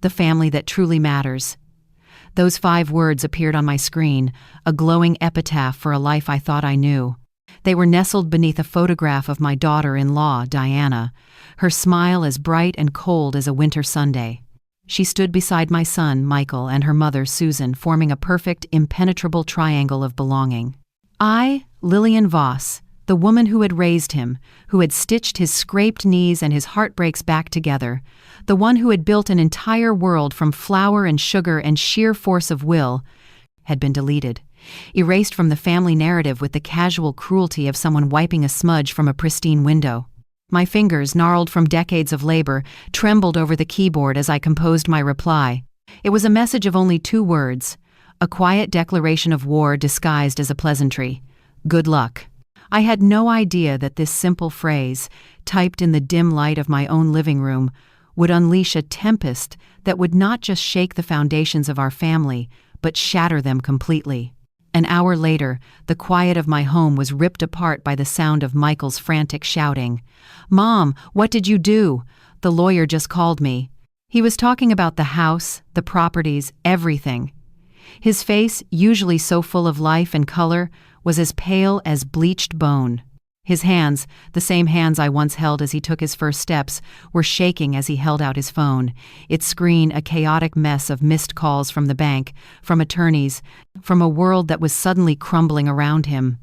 The family that truly matters. Those 5 words appeared on my screen, a glowing epitaph for a life I thought I knew. They were nestled beneath a photograph of my daughter-in-law, Diana, her smile as bright and cold as a winter Sunday. She stood beside my son, Michael, and her mother, Susan, forming a perfect, impenetrable triangle of belonging. I, Lillian Voss, the woman who had raised him, who had stitched his scraped knees and his heartbreaks back together, the one who had built an entire world from flour and sugar and sheer force of will, had been deleted, erased from the family narrative with the casual cruelty of someone wiping a smudge from a pristine window. My fingers, gnarled from decades of labor, trembled over the keyboard as I composed my reply. It was a message of only 2 words, a quiet declaration of war disguised as a pleasantry. Good luck. I had no idea that this simple phrase, typed in the dim light of my own living room, would unleash a tempest that would not just shake the foundations of our family, but shatter them completely. An hour later, the quiet of my home was ripped apart by the sound of Michael's frantic shouting. "Mom, what did you do? The lawyer just called me." He was talking about the house, the properties, everything. His face, usually so full of life and color, was as pale as bleached bone. His hands, the same hands I once held as he took his first steps, were shaking as he held out his phone, its screen a chaotic mess of missed calls from the bank, from attorneys, from a world that was suddenly crumbling around him.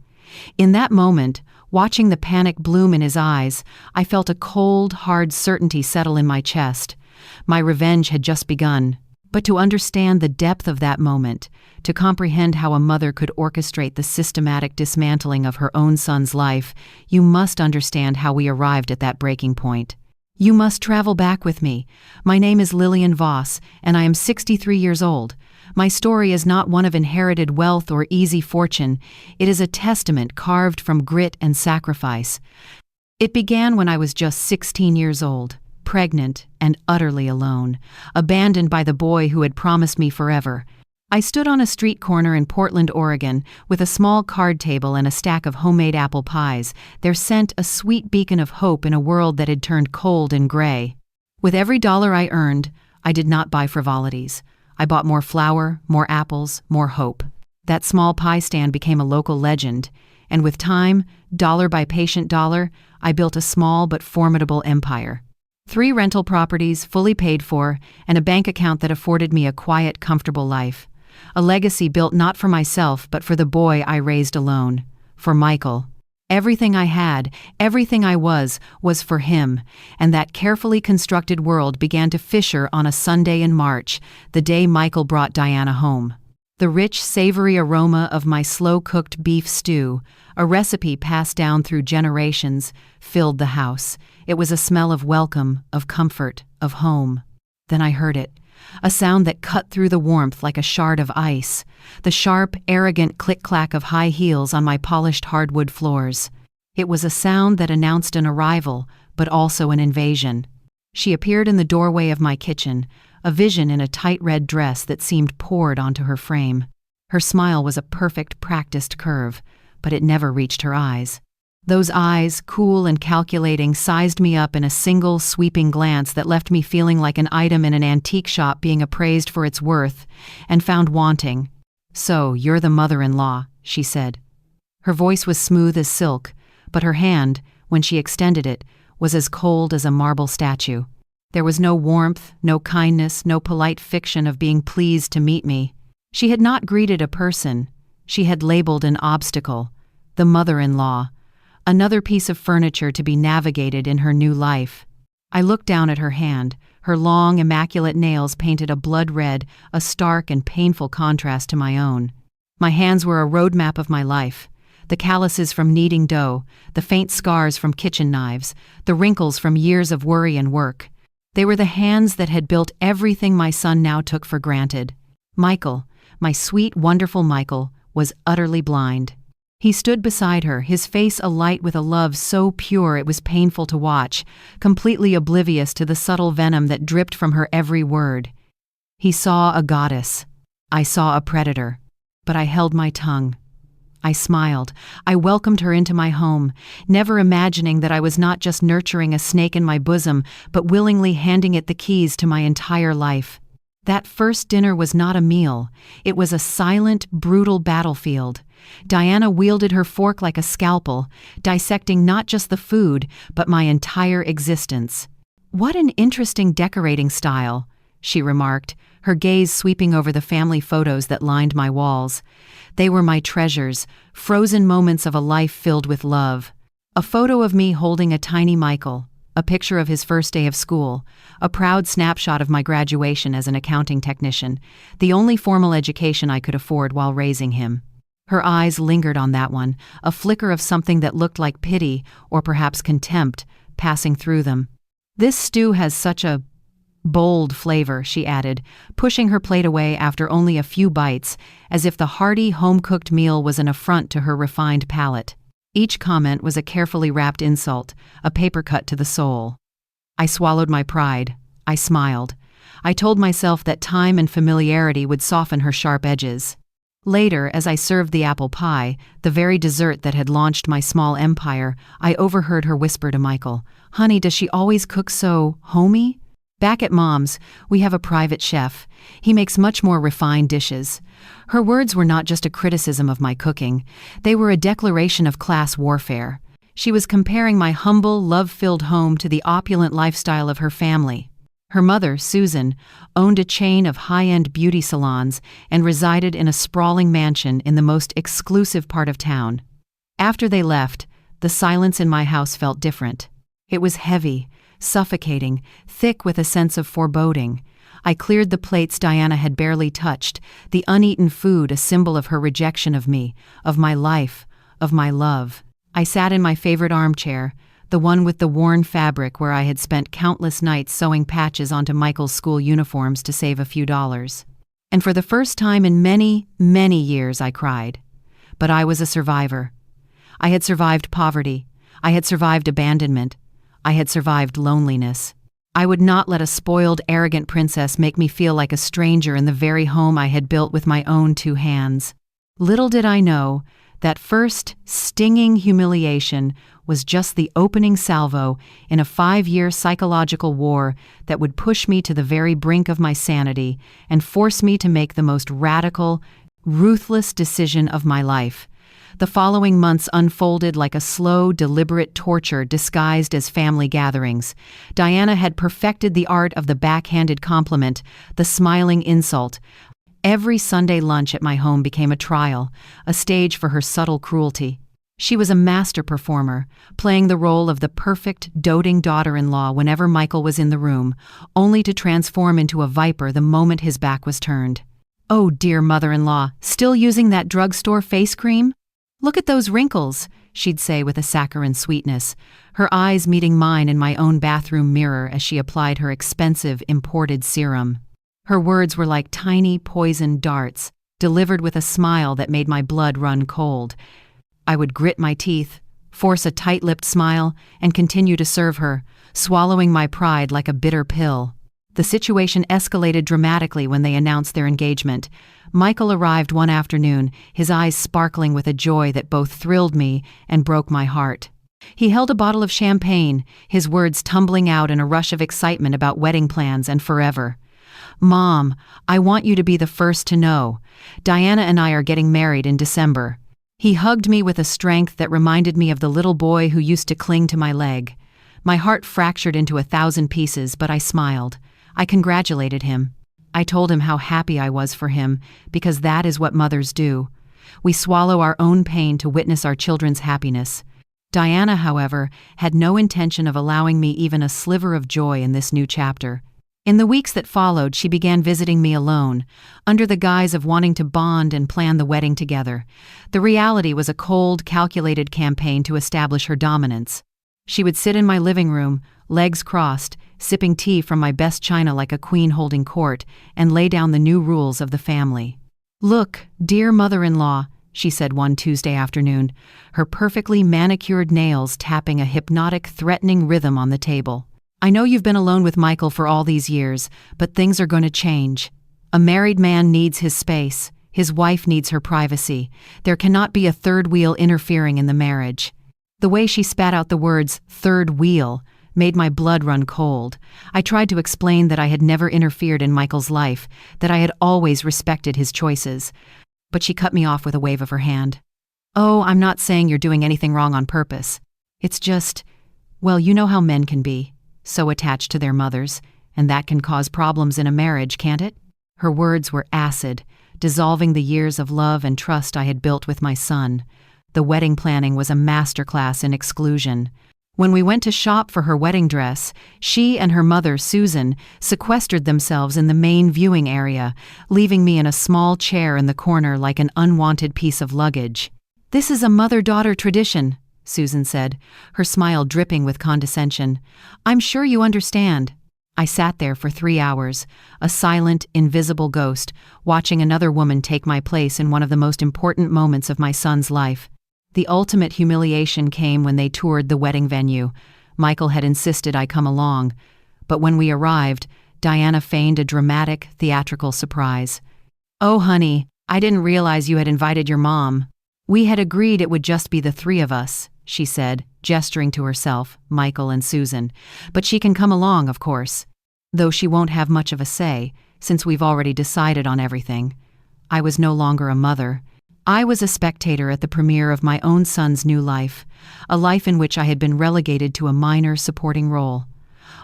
In that moment, watching the panic bloom in his eyes, I felt a cold, hard certainty settle in my chest. My revenge had just begun. But to understand the depth of that moment, to comprehend how a mother could orchestrate the systematic dismantling of her own son's life, you must understand how we arrived at that breaking point. You must travel back with me. My name is Lillian Voss, and I am 63 years old. My story is not one of inherited wealth or easy fortune. It is a testament carved from grit and sacrifice. It began when I was just 16 years old. Pregnant and utterly alone, abandoned by the boy who had promised me forever. I stood on a street corner in Portland, Oregon, with a small card table and a stack of homemade apple pies, their scent a sweet beacon of hope in a world that had turned cold and gray. With every dollar I earned, I did not buy frivolities. I bought more flour, more apples, more hope. That small pie stand became a local legend, and with time, dollar by patient dollar, I built a small but formidable empire. 3 rental properties, fully paid for, and a bank account that afforded me a quiet, comfortable life. A legacy built not for myself, but for the boy I raised alone. For Michael. Everything I had, everything I was for him, and that carefully constructed world began to fissure on a Sunday in March, the day Michael brought Diana home. The rich, savory aroma of my slow-cooked beef stew, a recipe passed down through generations, filled the house. It was a smell of welcome, of comfort, of home. Then I heard it, a sound that cut through the warmth like a shard of ice, the sharp, arrogant click-clack of high heels on my polished hardwood floors. It was a sound that announced an arrival, but also an invasion. She appeared in the doorway of my kitchen, a vision in a tight red dress that seemed poured onto her frame. Her smile was a perfect, practiced curve, but it never reached her eyes. Those eyes, cool and calculating, sized me up in a single, sweeping glance that left me feeling like an item in an antique shop being appraised for its worth and found wanting. "So, you're the mother-in-law," she said. Her voice was smooth as silk, but her hand, when she extended it, was as cold as a marble statue. There was no warmth, no kindness, no polite fiction of being pleased to meet me. She had not greeted a person. She had labeled an obstacle, the mother-in-law, another piece of furniture to be navigated in her new life. I looked down at her hand. Her long, immaculate nails painted a blood red, a stark and painful contrast to my own. My hands were a roadmap of my life. The calluses from kneading dough, the faint scars from kitchen knives, the wrinkles from years of worry and work. They were the hands that had built everything my son now took for granted. Michael, my sweet, wonderful Michael, was utterly blind. He stood beside her, his face alight with a love so pure it was painful to watch, completely oblivious to the subtle venom that dripped from her every word. He saw a goddess. I saw a predator. But I held my tongue. I smiled. I welcomed her into my home, never imagining that I was not just nurturing a snake in my bosom, but willingly handing it the keys to my entire life. That first dinner was not a meal. It was a silent, brutal battlefield. Diana wielded her fork like a scalpel, dissecting not just the food, but my entire existence. "What an interesting decorating style," she remarked, her gaze sweeping over the family photos that lined my walls. They were my treasures, frozen moments of a life filled with love. A photo of me holding a tiny Michael, a picture of his first day of school, a proud snapshot of my graduation as an accounting technician, the only formal education I could afford while raising him. Her eyes lingered on that one, a flicker of something that looked like pity, or perhaps contempt, passing through them. "This stew has such a bold flavor," she added, pushing her plate away after only a few bites, as if the hearty, home-cooked meal was an affront to her refined palate. Each comment was a carefully wrapped insult, a paper cut to the soul. I swallowed my pride. I smiled. I told myself that time and familiarity would soften her sharp edges. Later, as I served the apple pie, the very dessert that had launched my small empire, I overheard her whisper to Michael, "Honey, does she always cook so homey?" "Back at Mom's, we have a private chef. He makes much more refined dishes." Her words were not just a criticism of my cooking. They were a declaration of class warfare. She was comparing my humble, love-filled home to the opulent lifestyle of her family. Her mother, Susan, owned a chain of high-end beauty salons and resided in a sprawling mansion in the most exclusive part of town. After they left, the silence in my house felt different. It was heavy, suffocating, thick with a sense of foreboding. I cleared the plates Diana had barely touched, the uneaten food a symbol of her rejection of me, of my life, of my love. I sat in my favorite armchair, the one with the worn fabric where I had spent countless nights sewing patches onto Michael's school uniforms to save a few dollars. And for the first time in many, many years, I cried. But I was a survivor. I had survived poverty. I had survived abandonment. I had survived loneliness. I would not let a spoiled, arrogant princess make me feel like a stranger in the very home I had built with my own two hands. Little did I know, that first, stinging humiliation was just the opening salvo in a 5-year psychological war that would push me to the very brink of my sanity and force me to make the most radical, ruthless decision of my life. The following months unfolded like a slow, deliberate torture disguised as family gatherings. Diana had perfected the art of the backhanded compliment, the smiling insult. Every Sunday lunch at my home became a trial, a stage for her subtle cruelty. She was a master performer, playing the role of the perfect, doting daughter-in-law whenever Michael was in the room, only to transform into a viper the moment his back was turned. "Oh, dear mother-in-law, still using that drugstore face cream? Look at those wrinkles," she'd say with a saccharine sweetness, her eyes meeting mine in my own bathroom mirror as she applied her expensive, imported serum. Her words were like tiny, poisoned darts, delivered with a smile that made my blood run cold. I would grit my teeth, force a tight-lipped smile, and continue to serve her, swallowing my pride like a bitter pill. The situation escalated dramatically when they announced their engagement. Michael arrived one afternoon, his eyes sparkling with a joy that both thrilled me and broke my heart. He held a bottle of champagne, his words tumbling out in a rush of excitement about wedding plans and forever. "Mom, I want you to be the first to know. Diana and I are getting married in December." He hugged me with a strength that reminded me of the little boy who used to cling to my leg. My heart fractured into 1,000 pieces, but I smiled. I congratulated him. I told him how happy I was for him, because that is what mothers do. We swallow our own pain to witness our children's happiness. Diana, however, had no intention of allowing me even a sliver of joy in this new chapter. In the weeks that followed, she began visiting me alone, under the guise of wanting to bond and plan the wedding together. The reality was a cold, calculated campaign to establish her dominance. She would sit in my living room, legs crossed, sipping tea from my best china like a queen holding court, and lay down the new rules of the family. "Look, dear mother-in-law," she said one Tuesday afternoon, her perfectly manicured nails tapping a hypnotic, threatening rhythm on the table. "I know you've been alone with Michael for all these years, but things are going to change. A married man needs his space. His wife needs her privacy. There cannot be a third wheel interfering in the marriage." The way she spat out the words, "third wheel," made my blood run cold. I tried to explain that I had never interfered in Michael's life, that I had always respected his choices. But she cut me off with a wave of her hand. "Oh, I'm not saying you're doing anything wrong on purpose. It's just, well, you know how men can be, so attached to their mothers, and that can cause problems in a marriage, can't it?" Her words were acid, dissolving the years of love and trust I had built with my son. The wedding planning was a masterclass in exclusion. When we went to shop for her wedding dress, she and her mother, Susan, sequestered themselves in the main viewing area, leaving me in a small chair in the corner like an unwanted piece of luggage. "This is a mother-daughter tradition," Susan said, her smile dripping with condescension. "I'm sure you understand." I sat there for 3 hours, a silent, invisible ghost, watching another woman take my place in one of the most important moments of my son's life. The ultimate humiliation came when they toured the wedding venue. Michael had insisted I come along, but when we arrived, Diana feigned a dramatic, theatrical surprise. "Oh, honey, I didn't realize you had invited your mom. We had agreed it would just be the 3 of us," she said, gesturing to herself, Michael and Susan. "But she can come along, of course. Though she won't have much of a say, since we've already decided on everything." I was no longer a mother. I was a spectator at the premiere of my own son's new life, a life in which I had been relegated to a minor supporting role.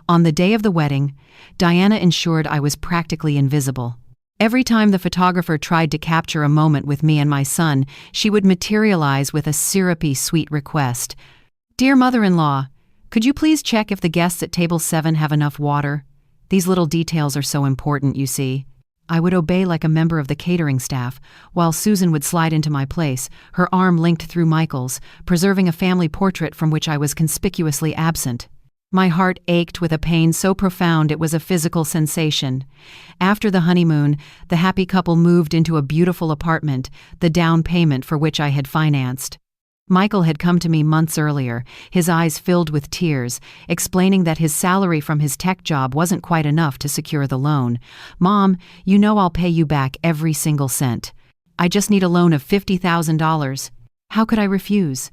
On the day of the wedding, Diana ensured I was practically invisible. Every time the photographer tried to capture a moment with me and my son, she would materialize with a syrupy, sweet request. "Dear mother-in-law, could you please check if the guests at table 7 have enough water? These little details are so important, you see." I would obey like a member of the catering staff, while Susan would slide into my place, her arm linked through Michael's, preserving a family portrait from which I was conspicuously absent. My heart ached with a pain so profound it was a physical sensation. After the honeymoon, the happy couple moved into a beautiful apartment, the down payment for which I had financed. Michael had come to me months earlier, his eyes filled with tears, explaining that his salary from his tech job wasn't quite enough to secure the loan. "Mom, you know I'll pay you back every single cent. I just need a loan of $50,000. How could I refuse?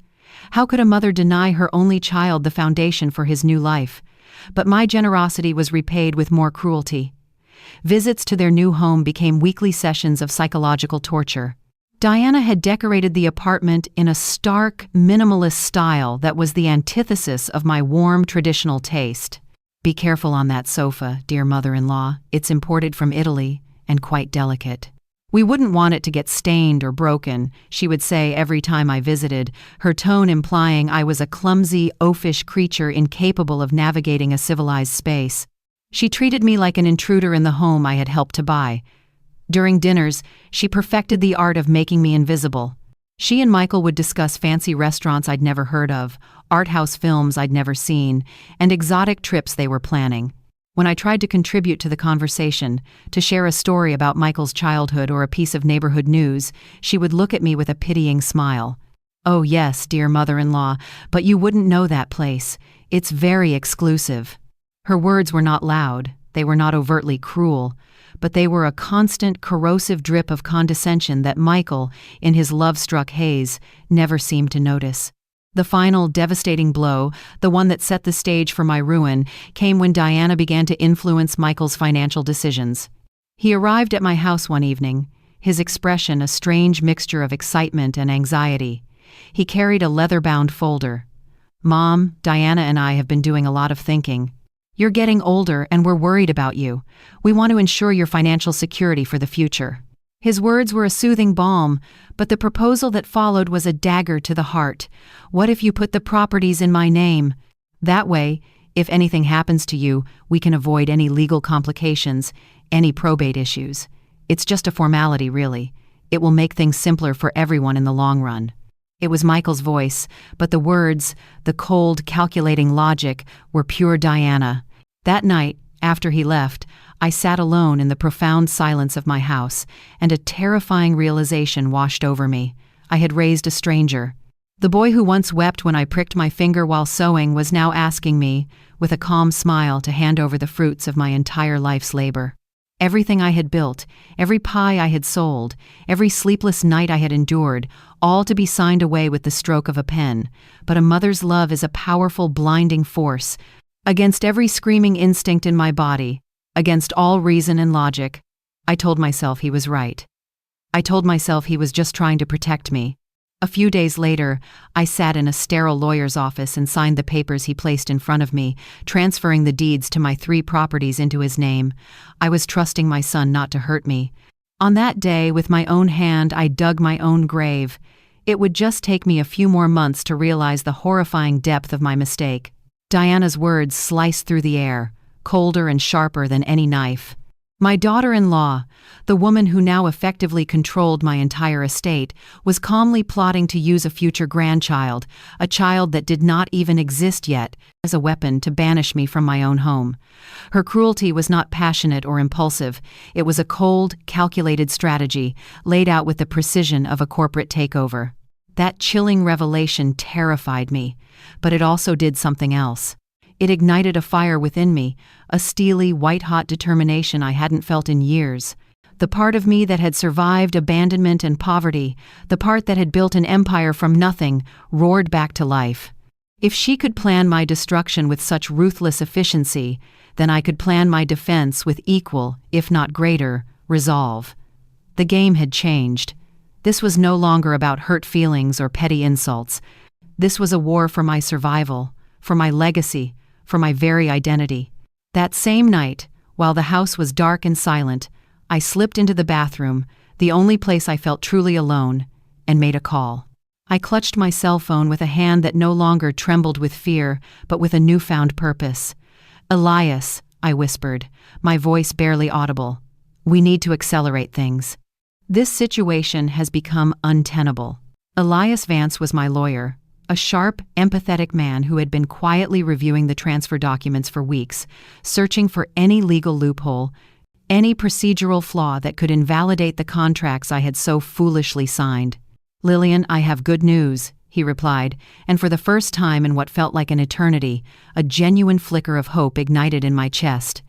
How could a mother deny her only child the foundation for his new life? But my generosity was repaid with more cruelty. Visits to their new home became weekly sessions of psychological torture. Diana had decorated the apartment in a stark, minimalist style that was the antithesis of my warm, traditional taste. "Be careful on that sofa, dear mother-in-law. It's imported from Italy and quite delicate. We wouldn't want it to get stained or broken," she would say every time I visited, her tone implying I was a clumsy, oafish creature incapable of navigating a civilized space. She treated me like an intruder in the home I had helped to buy. During dinners, she perfected the art of making me invisible. She and Michael would discuss fancy restaurants I'd never heard of, art house films I'd never seen, and exotic trips they were planning. When I tried to contribute to the conversation, to share a story about Michael's childhood or a piece of neighborhood news, she would look at me with a pitying smile. "Oh yes, dear mother-in-law, but you wouldn't know that place. It's very exclusive." Her words were not loud, they were not overtly cruel, but they were a constant, corrosive drip of condescension that Michael, in his love-struck haze, never seemed to notice. The final, devastating blow, the one that set the stage for my ruin, came when Diana began to influence Michael's financial decisions. He arrived at my house one evening, his expression a strange mixture of excitement and anxiety. He carried a leather-bound folder. "Mom, Diana and I have been doing a lot of thinking. You're getting older and we're worried about you. We want to ensure your financial security for the future." His words were a soothing balm, but the proposal that followed was a dagger to the heart. "What if you put the properties in my name? That way, if anything happens to you, we can avoid any legal complications, any probate issues. It's just a formality, really. It will make things simpler for everyone in the long run." It was Michael's voice, but the words, the cold, calculating logic, were pure Diana. That night, after he left, I sat alone in the profound silence of my house, and a terrifying realization washed over me. I had raised a stranger. The boy who once wept when I pricked my finger while sewing was now asking me, with a calm smile, to hand over the fruits of my entire life's labor. Everything I had built, every pie I had sold, every sleepless night I had endured, all to be signed away with the stroke of a pen. But a mother's love is a powerful, blinding force, Against every screaming instinct in my body, against all reason and logic, I told myself he was right. I told myself he was just trying to protect me. A few days later, I sat in a sterile lawyer's office and signed the papers he placed in front of me, transferring the deeds to my 3 properties into his name. I was trusting my son not to hurt me. On that day, with my own hand, I dug my own grave. It would just take me a few more months to realize the horrifying depth of my mistake. Diana's words sliced through the air, colder and sharper than any knife. My daughter-in-law, the woman who now effectively controlled my entire estate, was calmly plotting to use a future grandchild, a child that did not even exist yet, as a weapon to banish me from my own home. Her cruelty was not passionate or impulsive. It was a cold, calculated strategy, laid out with the precision of a corporate takeover. That chilling revelation terrified me, but it also did something else. It ignited a fire within me, a steely, white-hot determination I hadn't felt in years. The part of me that had survived abandonment and poverty, the part that had built an empire from nothing, roared back to life. If she could plan my destruction with such ruthless efficiency, then I could plan my defense with equal, if not greater, resolve. The game had changed. This was no longer about hurt feelings or petty insults. This was a war for my survival, for my legacy, for my very identity. That same night, while the house was dark and silent, I slipped into the bathroom, the only place I felt truly alone, and made a call. I clutched my cell phone with a hand that no longer trembled with fear, but with a newfound purpose. "Elias," I whispered, my voice barely audible. "We need to accelerate things. This situation has become untenable." Elias Vance was my lawyer, a sharp, empathetic man who had been quietly reviewing the transfer documents for weeks, searching for any legal loophole, any procedural flaw that could invalidate the contracts I had so foolishly signed. "Lillian, I have good news," he replied, and for the first time in what felt like an eternity, a genuine flicker of hope ignited in my chest.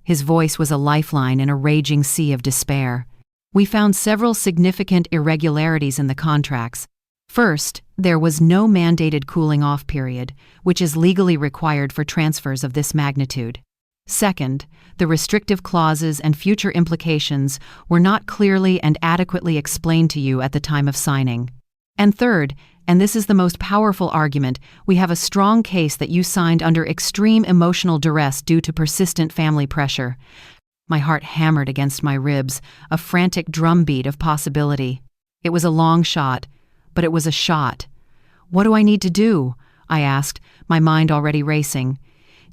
His voice was a lifeline in a raging sea of despair. We found several significant irregularities in the contracts. First, there was no mandated cooling-off period, which is legally required for transfers of this magnitude. Second, the restrictive clauses and future implications were not clearly and adequately explained to you at the time of signing. And third, and this is the most powerful argument, we have a strong case that you signed under extreme emotional duress due to persistent family pressure. My heart hammered against my ribs, a frantic drumbeat of possibility. It was a long shot, but it was a shot. "What do I need to do?" I asked, my mind already racing.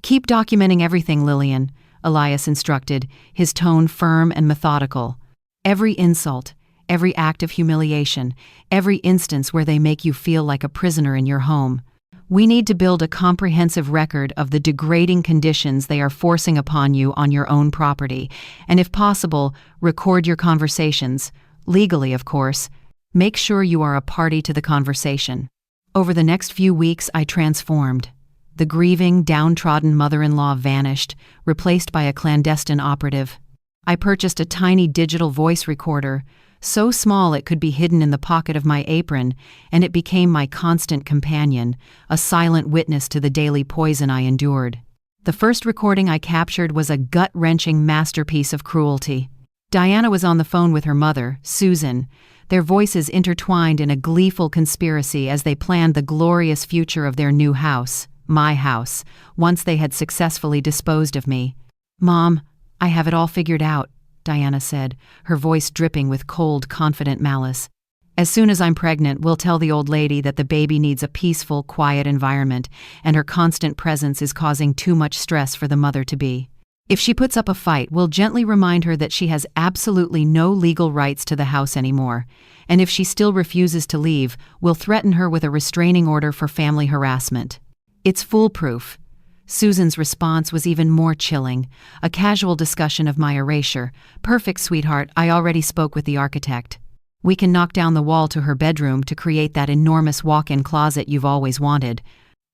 "Keep documenting everything, Lillian," Elias instructed, his tone firm and methodical. "Every insult, every act of humiliation, every instance where they make you feel like a prisoner in your home. We need to build a comprehensive record of the degrading conditions they are forcing upon you on your own property, and if possible, record your conversations, legally, of course. Make sure you are a party to the conversation." Over the next few weeks, I transformed. The grieving, downtrodden mother-in-law vanished, replaced by a clandestine operative. I purchased a tiny digital voice recorder, so small it could be hidden in the pocket of my apron, and it became my constant companion, a silent witness to the daily poison I endured. The first recording I captured was a gut-wrenching masterpiece of cruelty. Diana was on the phone with her mother, Susan, their voices intertwined in a gleeful conspiracy as they planned the glorious future of their new house, my house, once they had successfully disposed of me. "Mom, I have it all figured out," Diana said, her voice dripping with cold, confident malice. "As soon as I'm pregnant, we'll tell the old lady that the baby needs a peaceful, quiet environment, and her constant presence is causing too much stress for the mother-to-be. If she puts up a fight, we'll gently remind her that she has absolutely no legal rights to the house anymore, and if she still refuses to leave, we'll threaten her with a restraining order for family harassment. It's foolproof." Susan's response was even more chilling, a casual discussion of my erasure. "Perfect, sweetheart, I already spoke with the architect. We can knock down the wall to her bedroom to create that enormous walk-in closet you've always wanted,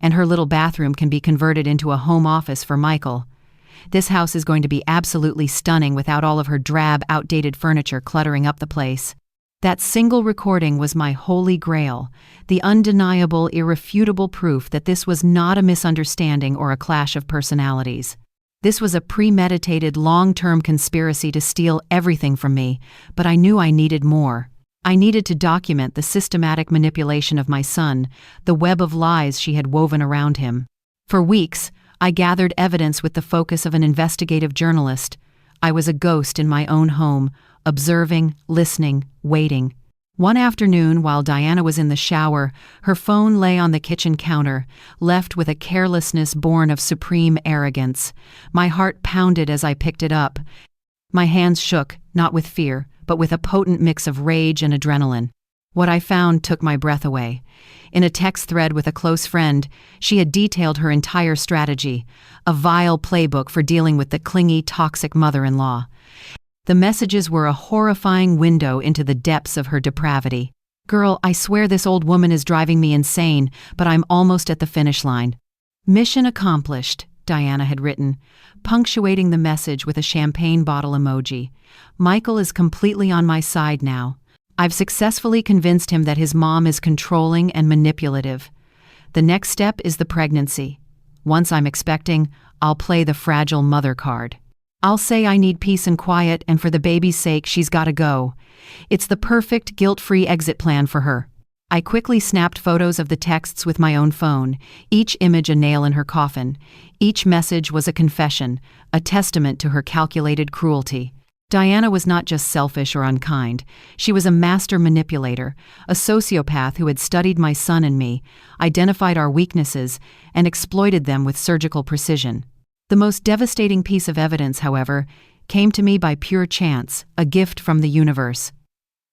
and her little bathroom can be converted into a home office for Michael. This house is going to be absolutely stunning without all of her drab, outdated furniture cluttering up the place." That single recording was my holy grail, the undeniable, irrefutable proof that this was not a misunderstanding or a clash of personalities. This was a premeditated, long-term conspiracy to steal everything from me, but I knew I needed more. I needed to document the systematic manipulation of my son, the web of lies she had woven around him. For weeks, I gathered evidence with the focus of an investigative journalist. I was a ghost in my own home, observing, listening, waiting. One afternoon, while Diana was in the shower, her phone lay on the kitchen counter, left with a carelessness born of supreme arrogance. My heart pounded as I picked it up. My hands shook, not with fear, but with a potent mix of rage and adrenaline. What I found took my breath away. In a text thread with a close friend, she had detailed her entire strategy, a vile playbook for dealing with the clingy, toxic mother-in-law. The messages were a horrifying window into the depths of her depravity. "Girl, I swear this old woman is driving me insane, but I'm almost at the finish line." "Mission accomplished," Diana had written, punctuating the message with a champagne bottle emoji. "Michael is completely on my side now. I've successfully convinced him that his mom is controlling and manipulative. The next step is the pregnancy. Once I'm expecting, I'll play the fragile mother card. I'll say I need peace and quiet, and for the baby's sake, she's gotta go. It's the perfect, guilt-free exit plan for her." I quickly snapped photos of the texts with my own phone, each image a nail in her coffin. Each message was a confession, a testament to her calculated cruelty. Diana was not just selfish or unkind. She was a master manipulator, a sociopath who had studied my son and me, identified our weaknesses, and exploited them with surgical precision. The most devastating piece of evidence, however, came to me by pure chance, a gift from the universe.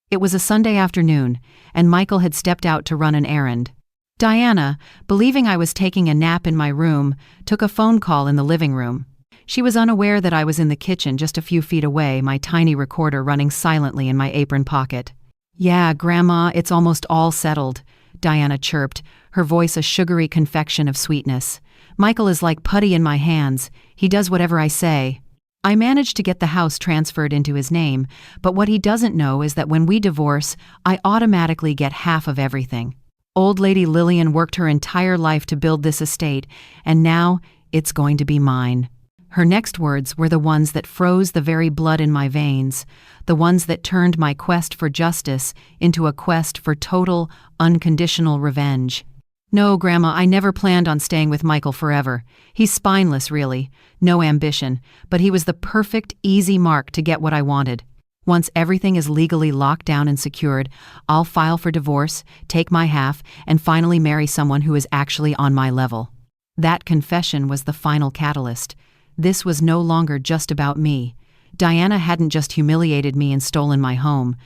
It was a Sunday afternoon, and Michael had stepped out to run an errand. Diana, believing I was taking a nap in my room, took a phone call in the living room. She was unaware that I was in the kitchen just a few feet away, my tiny recorder running silently in my apron pocket. "Yeah, Grandma, it's almost all settled," Diana chirped, her voice a sugary confection of sweetness. "Michael is like putty in my hands. He does whatever I say." I managed to get the house transferred into his name, but what he doesn't know is that when we divorce, I automatically get half of everything. Old Lady Lillian worked her entire life to build this estate, and now it's going to be mine. Her next words were the ones that froze the very blood in my veins, the ones that turned my quest for justice into a quest for total, unconditional revenge. "No, Grandma, I never planned on staying with Michael forever. He's spineless, really. No ambition, but he was the perfect, easy mark to get what I wanted. Once everything is legally locked down and secured, I'll file for divorce, take my half, and finally marry someone who is actually on my level." That confession was the final catalyst. This was no longer just about me. Diana hadn't just humiliated me and stolen my home.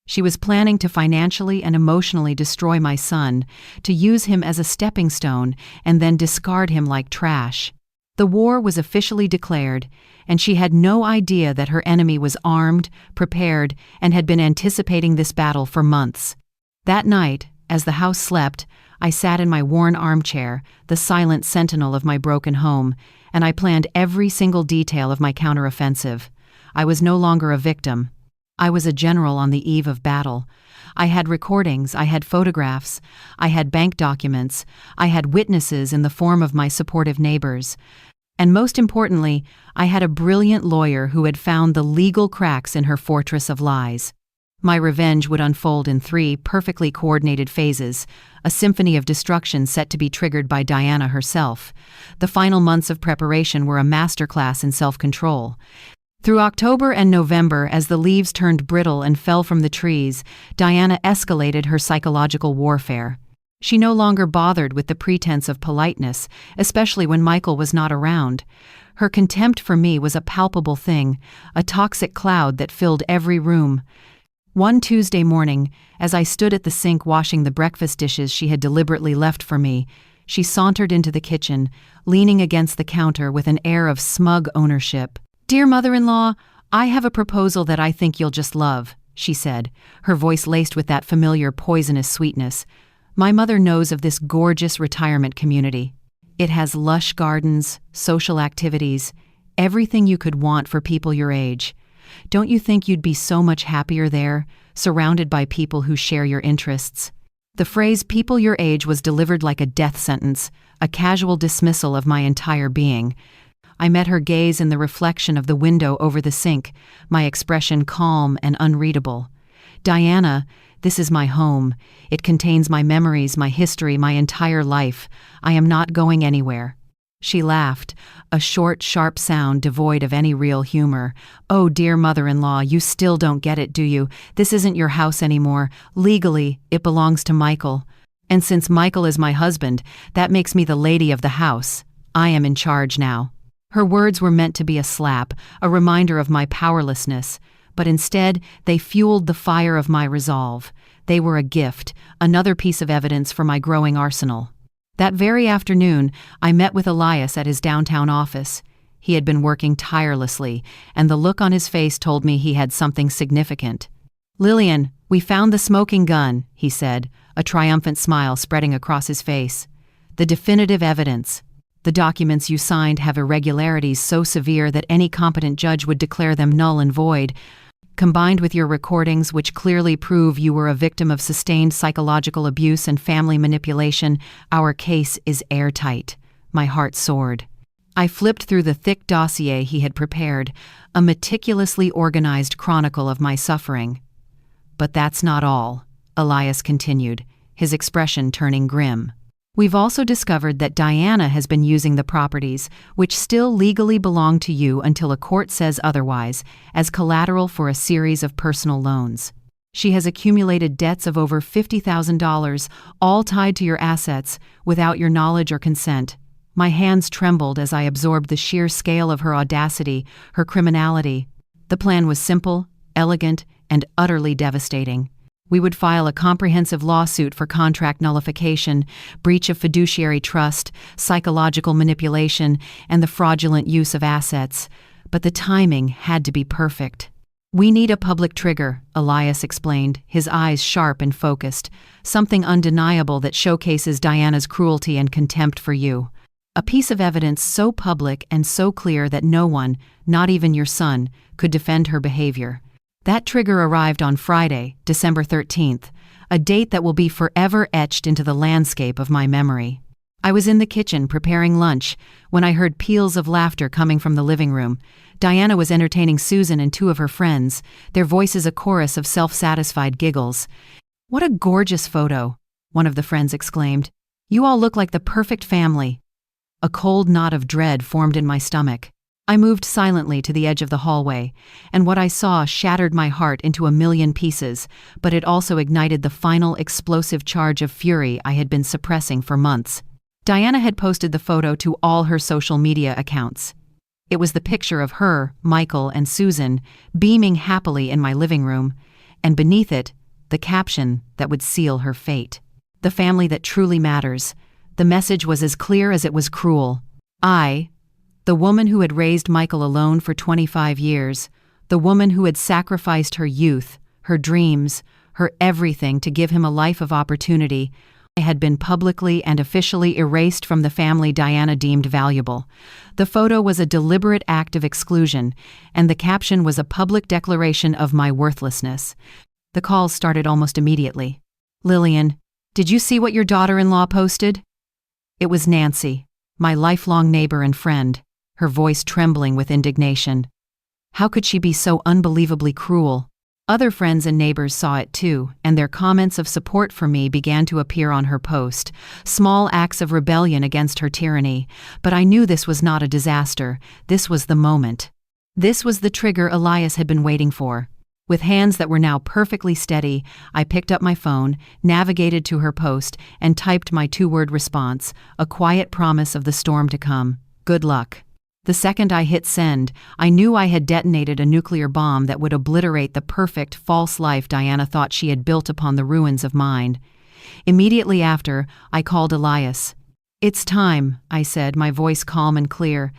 She was planning to financially and emotionally destroy my son, to use him as a stepping stone and then discard him like trash. The war was officially declared, and she had no idea that her enemy was armed, prepared, and had been anticipating this battle for months. That night, as the house slept, I sat in my worn armchair, the silent sentinel of my broken home, and I planned every single detail of my counteroffensive. I was no longer a victim. I was a general on the eve of battle. I had recordings, I had photographs, I had bank documents, I had witnesses in the form of my supportive neighbors. And most importantly, I had a brilliant lawyer who had found the legal cracks in her fortress of lies. My revenge would unfold in 3 perfectly coordinated phases, a symphony of destruction set to be triggered by Diana herself. The final months of preparation were a masterclass in self-control. Through October and November, as the leaves turned brittle and fell from the trees, Diana escalated her psychological warfare. She no longer bothered with the pretense of politeness, especially when Michael was not around. Her contempt for me was a palpable thing, a toxic cloud that filled every room. One Tuesday morning, as I stood at the sink washing the breakfast dishes she had deliberately left for me, she sauntered into the kitchen, leaning against the counter with an air of smug ownership. "Dear mother-in-law, I have a proposal that I think you'll just love," she said, her voice laced with that familiar poisonous sweetness. "My mother knows of this gorgeous retirement community. It has lush gardens, social activities, everything you could want for people your age. Don't you think you'd be so much happier there, surrounded by people who share your interests?" The phrase "people your age" was delivered like a death sentence, a casual dismissal of my entire being. I met her gaze in the reflection of the window over the sink, my expression calm and unreadable. "Diana, this is my home. It contains my memories, my history, my entire life. I am not going anywhere." She laughed, a short, sharp sound devoid of any real humor. "Oh, dear mother-in-law, you still don't get it, do you? This isn't your house anymore. Legally, it belongs to Michael. And since Michael is my husband, that makes me the lady of the house. I am in charge now." Her words were meant to be a slap, a reminder of my powerlessness, but instead they fueled the fire of my resolve. They were a gift, another piece of evidence for my growing arsenal. That very afternoon, I met with Elias at his downtown office. He had been working tirelessly, and the look on his face told me he had something significant. "Lillian, we found the smoking gun," he said, a triumphant smile spreading across his face. "The definitive evidence. The documents you signed have irregularities so severe that any competent judge would declare them null and void. Combined with your recordings, which clearly prove you were a victim of sustained psychological abuse and family manipulation, our case is airtight." My heart soared. I flipped through the thick dossier he had prepared, a meticulously organized chronicle of my suffering. "But that's not all," Elias continued, his expression turning grim. "We've also discovered that Diana has been using the properties, which still legally belong to you until a court says otherwise, as collateral for a series of personal loans. She has accumulated debts of over $50,000, all tied to your assets, without your knowledge or consent." My hands trembled as I absorbed the sheer scale of her audacity, her criminality. The plan was simple, elegant, and utterly devastating. We would file a comprehensive lawsuit for contract nullification, breach of fiduciary trust, psychological manipulation, and the fraudulent use of assets. But the timing had to be perfect. "We need a public trigger," Elias explained, his eyes sharp and focused. "Something undeniable that showcases Diana's cruelty and contempt for you. A piece of evidence so public and so clear that no one, not even your son, could defend her behavior." That trigger arrived on Friday, December 13th, a date that will be forever etched into the landscape of my memory. I was in the kitchen preparing lunch when I heard peals of laughter coming from the living room. Diana was entertaining Susan and two of her friends, their voices a chorus of self-satisfied giggles. "What a gorgeous photo," one of the friends exclaimed. "You all look like the perfect family." A cold knot of dread formed in my stomach. I moved silently to the edge of the hallway, and what I saw shattered my heart into a million pieces, but it also ignited the final explosive charge of fury I had been suppressing for months. Diana had posted the photo to all her social media accounts. It was the picture of her, Michael, and Susan, beaming happily in my living room, and beneath it, the caption that would seal her fate. "The family that truly matters." The message was as clear as it was cruel. I, the woman who had raised Michael alone for 25 years, the woman who had sacrificed her youth, her dreams, her everything to give him a life of opportunity, I had been publicly and officially erased from the family Diana deemed valuable. The photo was a deliberate act of exclusion, and the caption was a public declaration of my worthlessness. The calls started almost immediately. "Lillian, did you see what your daughter-in-law posted?" It was Nancy, my lifelong neighbor and friend, her voice trembling with indignation. How could she be so unbelievably cruel? Other friends and neighbors saw it too, and their comments of support for me began to appear on her post, small acts of rebellion against her tyranny. But I knew this was not a disaster. This was the moment. This was the trigger Elias had been waiting for. With hands that were now perfectly steady, I picked up my phone, navigated to her post, and typed my two-word response, a quiet promise of the storm to come. "Good luck." The second I hit send, I knew I had detonated a nuclear bomb that would obliterate the perfect, false life Diana thought she had built upon the ruins of mine. Immediately after, I called Elias. "It's time," I said, my voice calm and clear.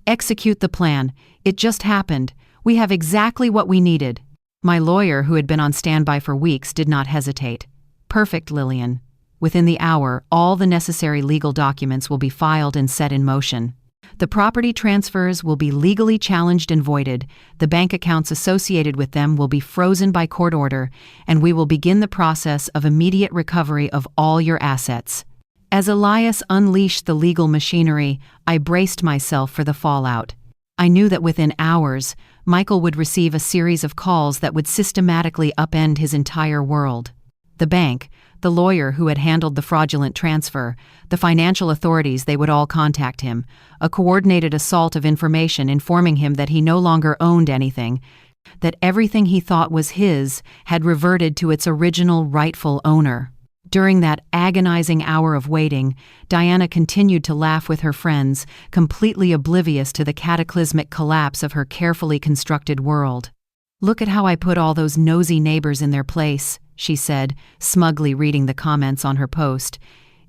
"Execute the plan. It just happened. We have exactly what we needed." My lawyer, who had been on standby for weeks, did not hesitate. "Perfect, Lillian. Within the hour, all the necessary legal documents will be filed and set in motion." The property transfers will be legally challenged and voided, the bank accounts associated with them will be frozen by court order, and we will begin the process of immediate recovery of all your assets. As Elias unleashed the legal machinery, I braced myself for the fallout. I knew that within hours, Michael would receive a series of calls that would systematically upend his entire world. The bank, the lawyer who had handled the fraudulent transfer, the financial authorities, they would all contact him, a coordinated assault of information informing him that he no longer owned anything, that everything he thought was his had reverted to its original rightful owner. During that agonizing hour of waiting, Diana continued to laugh with her friends, completely oblivious to the cataclysmic collapse of her carefully constructed world. "Look at how I put all those nosy neighbors in their place," she said, smugly reading the comments on her post.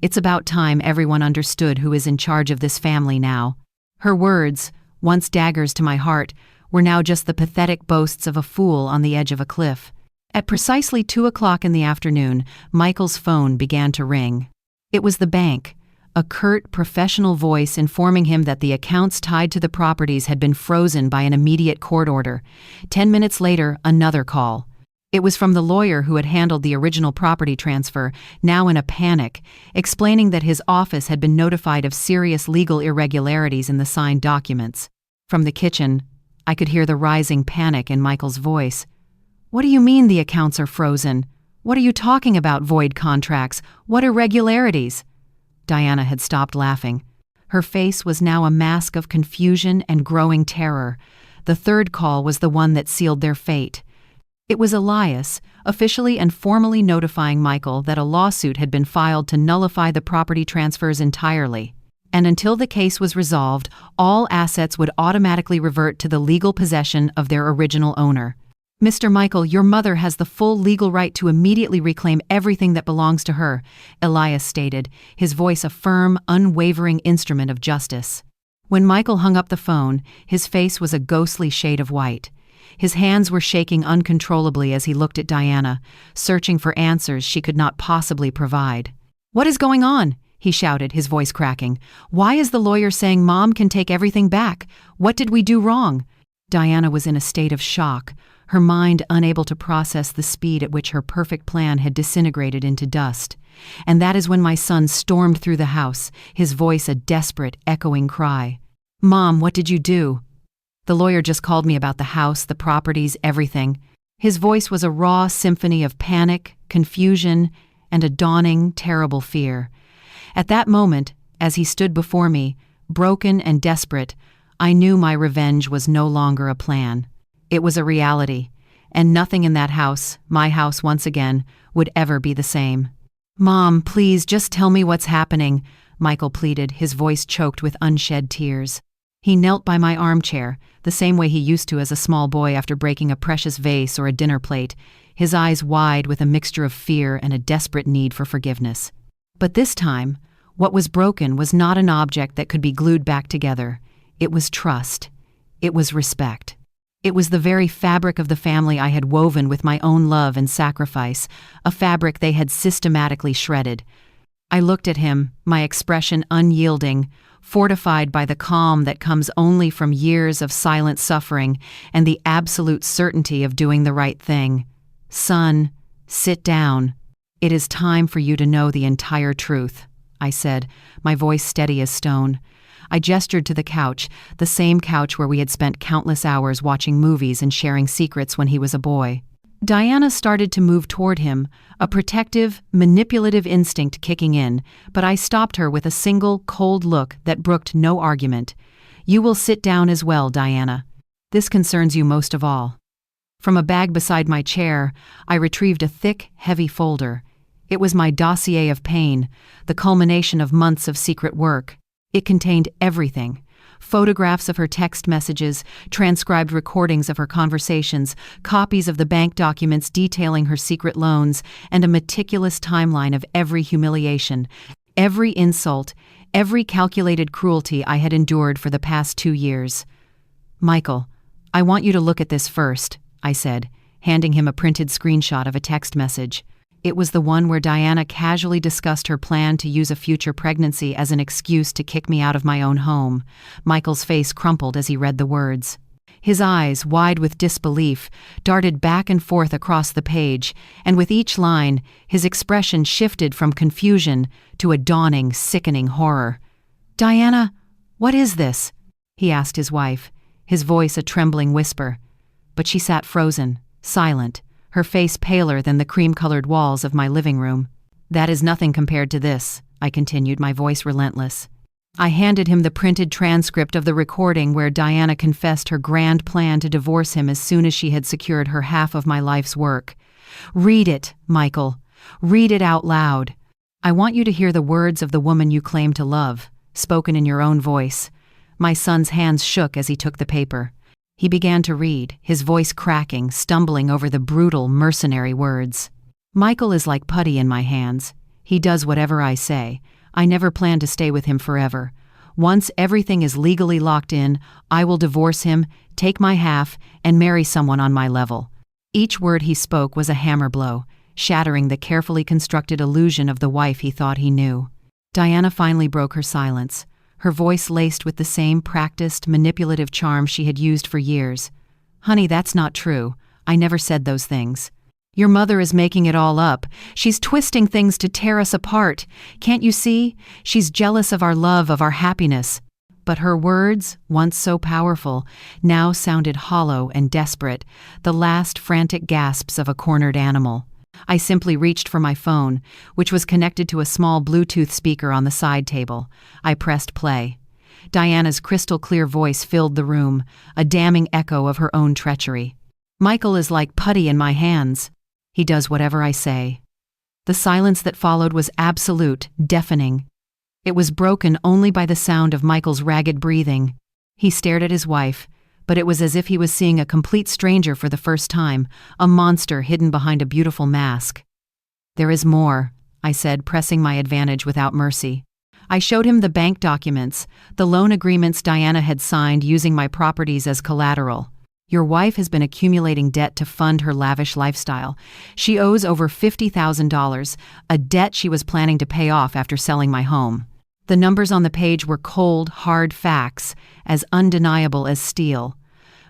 "It's about time everyone understood who is in charge of this family now." Her words, once daggers to my heart, were now just the pathetic boasts of a fool on the edge of a cliff. At precisely 2 o'clock in the afternoon, Michael's phone began to ring. It was the bank, a curt, professional voice informing him that the accounts tied to the properties had been frozen by an immediate court order. 10 minutes later, another call. It was from the lawyer who had handled the original property transfer, now in a panic, explaining that his office had been notified of serious legal irregularities in the signed documents. From the kitchen, I could hear the rising panic in Michael's voice. "What do you mean the accounts are frozen? What are you talking about, void contracts? What irregularities?" Diana had stopped laughing. Her face was now a mask of confusion and growing terror. The third call was the one that sealed their fate. It was Elias, officially and formally notifying Michael that a lawsuit had been filed to nullify the property transfers entirely. And until the case was resolved, all assets would automatically revert to the legal possession of their original owner. "Mr. Michael, your mother has the full legal right to immediately reclaim everything that belongs to her," Elias stated, his voice a firm, unwavering instrument of justice. When Michael hung up the phone, his face was a ghostly shade of white. His hands were shaking uncontrollably as he looked at Diana, searching for answers she could not possibly provide. "What is going on?" he shouted, his voice cracking. "Why is the lawyer saying Mom can take everything back? What did we do wrong?" Diana was in a state of shock, her mind unable to process the speed at which her perfect plan had disintegrated into dust. And that is when my son stormed through the house, his voice a desperate, echoing cry. "Mom, what did you do?" "The lawyer just called me about the house, the properties, everything." His voice was a raw symphony of panic, confusion, and a dawning, terrible fear. At that moment, as he stood before me, broken and desperate, I knew my revenge was no longer a plan. It was a reality, and nothing in that house, my house once again, would ever be the same. "Mom, please, just tell me what's happening," Michael pleaded, his voice choked with unshed tears. He knelt by my armchair, the same way he used to as a small boy after breaking a precious vase or a dinner plate, his eyes wide with a mixture of fear and a desperate need for forgiveness. But this time, what was broken was not an object that could be glued back together. It was trust. It was respect. It was the very fabric of the family I had woven with my own love and sacrifice, a fabric they had systematically shredded. I looked at him, my expression unyielding, fortified by the calm that comes only from years of silent suffering and the absolute certainty of doing the right thing. "Son, sit down. It is time for you to know the entire truth," I said, my voice steady as stone. I gestured to the couch, the same couch where we had spent countless hours watching movies and sharing secrets when he was a boy. Diana started to move toward him, a protective, manipulative instinct kicking in, but I stopped her with a single, cold look that brooked no argument. "You will sit down as well, Diana. This concerns you most of all." From a bag beside my chair, I retrieved a thick, heavy folder. It was my dossier of pain, the culmination of months of secret work. It contained everything: photographs of her text messages, transcribed recordings of her conversations, copies of the bank documents detailing her secret loans, and a meticulous timeline of every humiliation, every insult, every calculated cruelty I had endured for the past 2 years. "Michael, I want you to look at this first," I said, handing him a printed screenshot of a text message. It was the one where Diana casually discussed her plan to use a future pregnancy as an excuse to kick me out of my own home. Michael's face crumpled as he read the words. His eyes, wide with disbelief, darted back and forth across the page, and with each line, his expression shifted from confusion to a dawning, sickening horror. "Diana, what is this?" he asked his wife, his voice a trembling whisper. But she sat frozen, silent, her face paler than the cream-colored walls of my living room. "That is nothing compared to this," I continued, my voice relentless. I handed him the printed transcript of the recording where Diana confessed her grand plan to divorce him as soon as she had secured her half of my life's work. "Read it, Michael. Read it out loud. I want you to hear the words of the woman you claim to love, spoken in your own voice." My son's hands shook as he took the paper. He began to read, his voice cracking, stumbling over the brutal, mercenary words. "Michael is like putty in my hands. He does whatever I say. I never plan to stay with him forever. Once everything is legally locked in, I will divorce him, take my half, and marry someone on my level." Each word he spoke was a hammer blow, shattering the carefully constructed illusion of the wife he thought he knew. Diana finally broke her silence, her voice laced with the same practiced, manipulative charm she had used for years. "Honey, that's not true. I never said those things. Your mother is making it all up. She's twisting things to tear us apart. Can't you see? She's jealous of our love, of our happiness." But her words, once so powerful, now sounded hollow and desperate, the last frantic gasps of a cornered animal. I simply reached for my phone, which was connected to a small Bluetooth speaker on the side table. I pressed play. Diana's crystal-clear voice filled the room, a damning echo of her own treachery. "Michael is like putty in my hands. He does whatever I say." The silence that followed was absolute, deafening. It was broken only by the sound of Michael's ragged breathing. He stared at his wife, but it was as if he was seeing a complete stranger for the first time, a monster hidden behind a beautiful mask. "There is more," I said, pressing my advantage without mercy. I showed him the bank documents, the loan agreements Diana had signed using my properties as collateral. "Your wife has been accumulating debt to fund her lavish lifestyle. She owes over $50,000, a debt she was planning to pay off after selling my home." The numbers on the page were cold, hard facts, as undeniable as steel.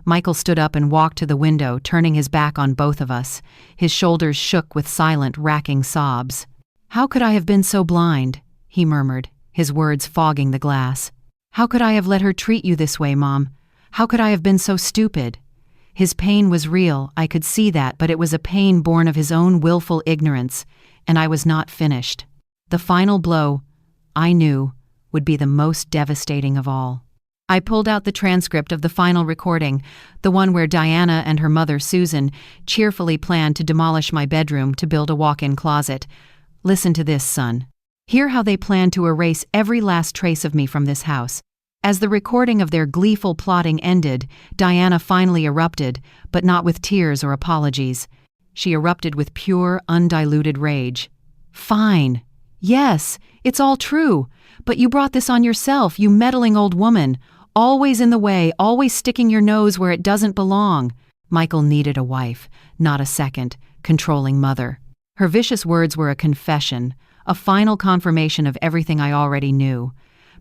Michael stood up and walked to the window, turning his back on both of us. His shoulders shook with silent, racking sobs. "How could I have been so blind?" he murmured, his words fogging the glass. "How could I have let her treat you this way, Mom? How could I have been so stupid?" His pain was real, I could see that, but it was a pain born of his own willful ignorance, and I was not finished. The final blow, I knew, would be the most devastating of all. I pulled out the transcript of the final recording, the one where Diana and her mother, Susan, cheerfully planned to demolish my bedroom to build a walk-in closet. "Listen to this, son. Hear how they planned to erase every last trace of me from this house." As the recording of their gleeful plotting ended, Diana finally erupted, but not with tears or apologies. She erupted with pure, undiluted rage. "Fine. Yes, it's all true. But you brought this on yourself, you meddling old woman. Always in the way, always sticking your nose where it doesn't belong." Michael needed a wife, not a second, controlling mother. Her vicious words were a confession, a final confirmation of everything I already knew.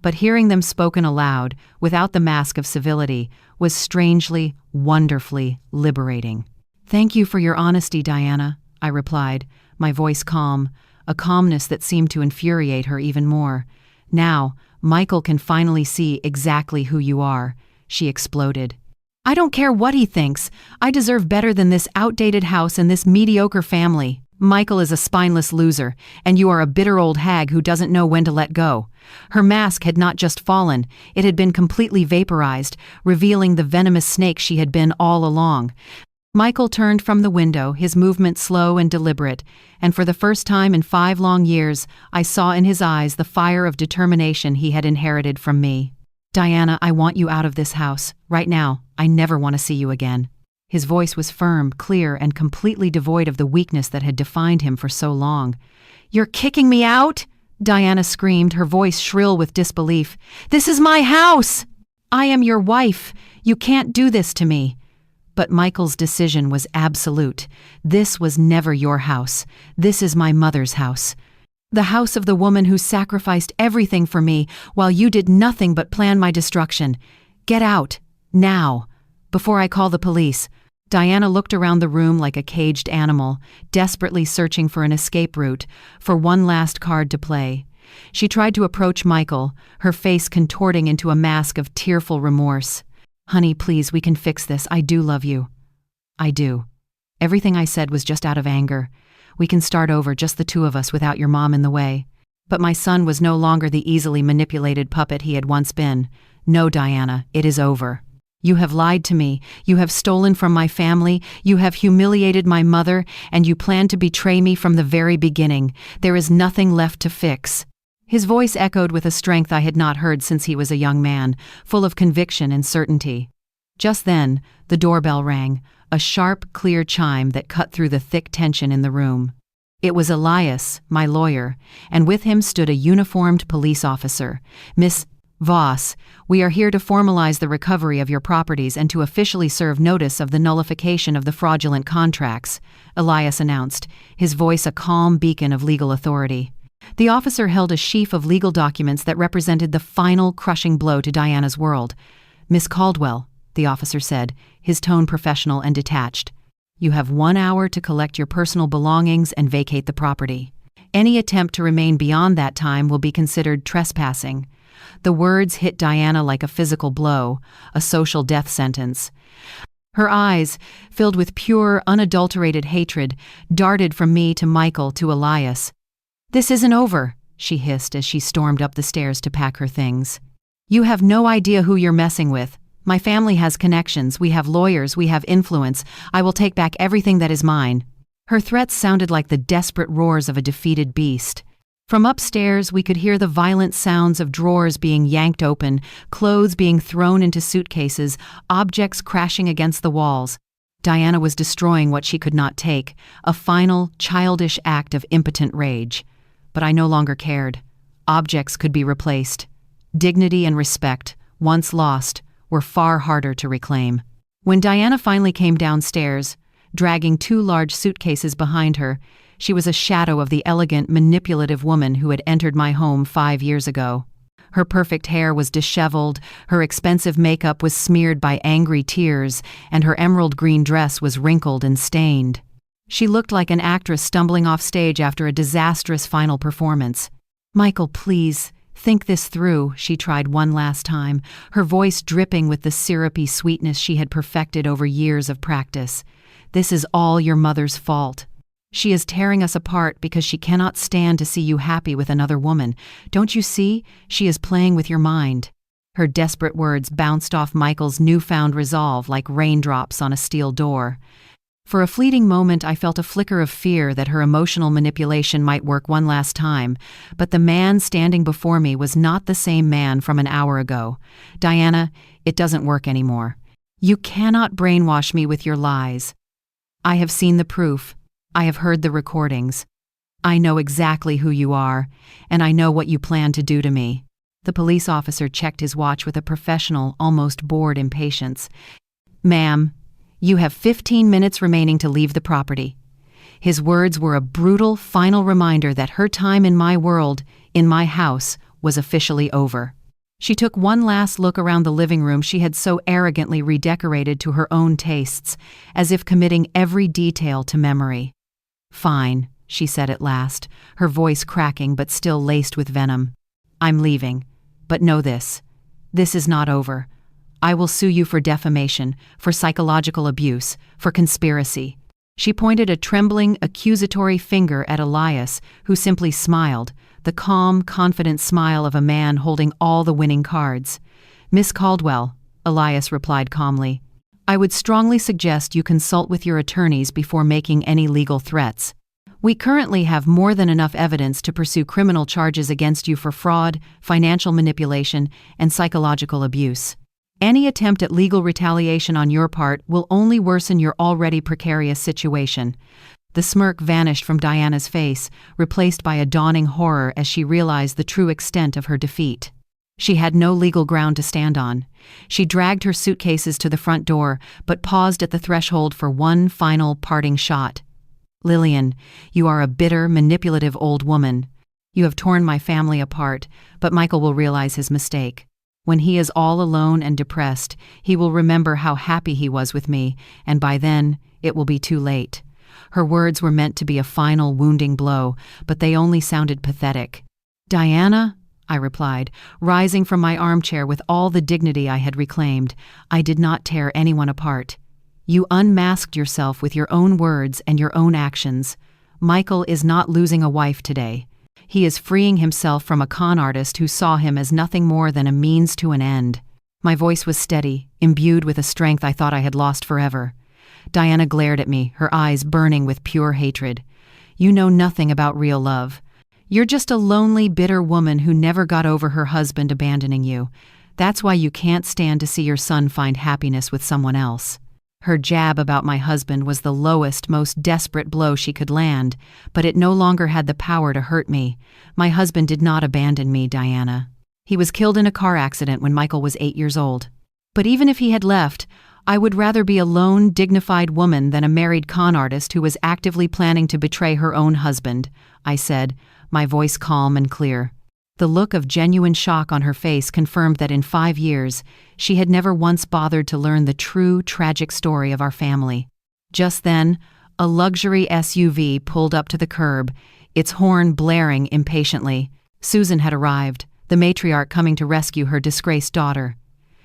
But hearing them spoken aloud, without the mask of civility, was strangely, wonderfully liberating. "Thank you for your honesty, Diana," I replied, my voice calm, a calmness that seemed to infuriate her even more. "Now, Michael can finally see exactly who you are," she exploded. "I don't care what he thinks. I deserve better than this outdated house and this mediocre family. Michael is a spineless loser, and you are a bitter old hag who doesn't know when to let go." Her mask had not just fallen, it had been completely vaporized, revealing the venomous snake she had been all along. Michael turned from the window, his movement slow and deliberate, and for the first time in 5 long years, I saw in his eyes the fire of determination he had inherited from me. "Diana, I want you out of this house. Right now. I never want to see you again." His voice was firm, clear, and completely devoid of the weakness that had defined him for so long. "You're kicking me out?" Diana screamed, her voice shrill with disbelief. "This is my house! I am your wife. You can't do this to me." But Michael's decision was absolute. This was never your house. This is my mother's house. The house of the woman who sacrificed everything for me while you did nothing but plan my destruction. Get out. Now. Before I call the police. Diana looked around the room like a caged animal, desperately searching for an escape route, for one last card to play. She tried to approach Michael, her face contorting into a mask of tearful remorse. Honey, please, we can fix this. I do love you. I do. Everything I said was just out of anger. We can start over, just the two of us, without your mom in the way. But my son was no longer the easily manipulated puppet he had once been. No, Diana, it is over. You have lied to me, you have stolen from my family, you have humiliated my mother, and you plan to betray me from the very beginning. There is nothing left to fix. His voice echoed with a strength I had not heard since he was a young man, full of conviction and certainty. Just then, the doorbell rang, a sharp, clear chime that cut through the thick tension in the room. It was Elias, my lawyer, and with him stood a uniformed police officer. Miss Voss, we are here to formalize the recovery of your properties and to officially serve notice of the nullification of the fraudulent contracts, Elias announced, his voice a calm beacon of legal authority. The officer held a sheaf of legal documents that represented the final crushing blow to Diana's world. Miss Caldwell, the officer said, his tone professional and detached. You have 1 hour to collect your personal belongings and vacate the property. Any attempt to remain beyond that time will be considered trespassing. The words hit Diana like a physical blow, a social death sentence. Her eyes, filled with pure, unadulterated hatred, darted from me to Michael to Elias. This isn't over, she hissed as she stormed up the stairs to pack her things. You have no idea who you're messing with. My family has connections, we have lawyers, we have influence. I will take back everything that is mine. Her threats sounded like the desperate roars of a defeated beast. From upstairs, we could hear the violent sounds of drawers being yanked open, clothes being thrown into suitcases, objects crashing against the walls. Diana was destroying what she could not take, a final, childish act of impotent rage. But I no longer cared. Objects could be replaced. Dignity and respect, once lost, were far harder to reclaim. When Diana finally came downstairs, dragging 2 large suitcases behind her, she was a shadow of the elegant, manipulative woman who had entered my home 5 years ago. Her perfect hair was disheveled, her expensive makeup was smeared by angry tears, and her emerald green dress was wrinkled and stained. She looked like an actress stumbling off stage after a disastrous final performance. Michael, please, think this through, she tried one last time, her voice dripping with the syrupy sweetness she had perfected over years of practice. This is all your mother's fault. She is tearing us apart because she cannot stand to see you happy with another woman. Don't you see? She is playing with your mind. Her desperate words bounced off Michael's newfound resolve like raindrops on a steel door. For a fleeting moment, I felt a flicker of fear that her emotional manipulation might work one last time, but the man standing before me was not the same man from an hour ago. Diana, it doesn't work anymore. You cannot brainwash me with your lies. I have seen the proof. I have heard the recordings. I know exactly who you are, and I know what you plan to do to me. The police officer checked his watch with a professional, almost bored impatience. Ma'am, you have 15 minutes remaining to leave the property. His words were a brutal, final reminder that her time in my world, in my house, was officially over. She took one last look around the living room she had so arrogantly redecorated to her own tastes, as if committing every detail to memory. Fine, she said at last, her voice cracking but still laced with venom. I'm leaving. But know this. This is not over. I will sue you for defamation, for psychological abuse, for conspiracy. She pointed a trembling, accusatory finger at Elias, who simply smiled, the calm, confident smile of a man holding all the winning cards. Miss Caldwell, Elias replied calmly, I would strongly suggest you consult with your attorneys before making any legal threats. We currently have more than enough evidence to pursue criminal charges against you for fraud, financial manipulation, and psychological abuse. Any attempt at legal retaliation on your part will only worsen your already precarious situation. The smirk vanished from Diana's face, replaced by a dawning horror as she realized the true extent of her defeat. She had no legal ground to stand on. She dragged her suitcases to the front door, but paused at the threshold for one final parting shot. "Lillian, you are a bitter, manipulative old woman. You have torn my family apart, but Michael will realize his mistake. When he is all alone and depressed, he will remember how happy he was with me, and by then, it will be too late." Her words were meant to be a final wounding blow, but they only sounded pathetic. "Diana," I replied, rising from my armchair with all the dignity I had reclaimed, "I did not tear anyone apart. You unmasked yourself with your own words and your own actions. Michael is not losing a wife today. He is freeing himself from a con artist who saw him as nothing more than a means to an end." My voice was steady, imbued with a strength I thought I had lost forever. Diana glared at me, her eyes burning with pure hatred. "You know nothing about real love. You're just a lonely, bitter woman who never got over her husband abandoning you. That's why you can't stand to see your son find happiness with someone else." Her jab about my husband was the lowest, most desperate blow she could land, but it no longer had the power to hurt me. My husband did not abandon me, Diana. He was killed in a car accident when Michael was 8 years old. But even if he had left, I would rather be a lone, dignified woman than a married con artist who was actively planning to betray her own husband, I said, my voice calm and clear. The look of genuine shock on her face confirmed that in 5 years, she had never once bothered to learn the true, tragic story of our family. Just then, a luxury SUV pulled up to the curb, its horn blaring impatiently. Susan had arrived, the matriarch coming to rescue her disgraced daughter.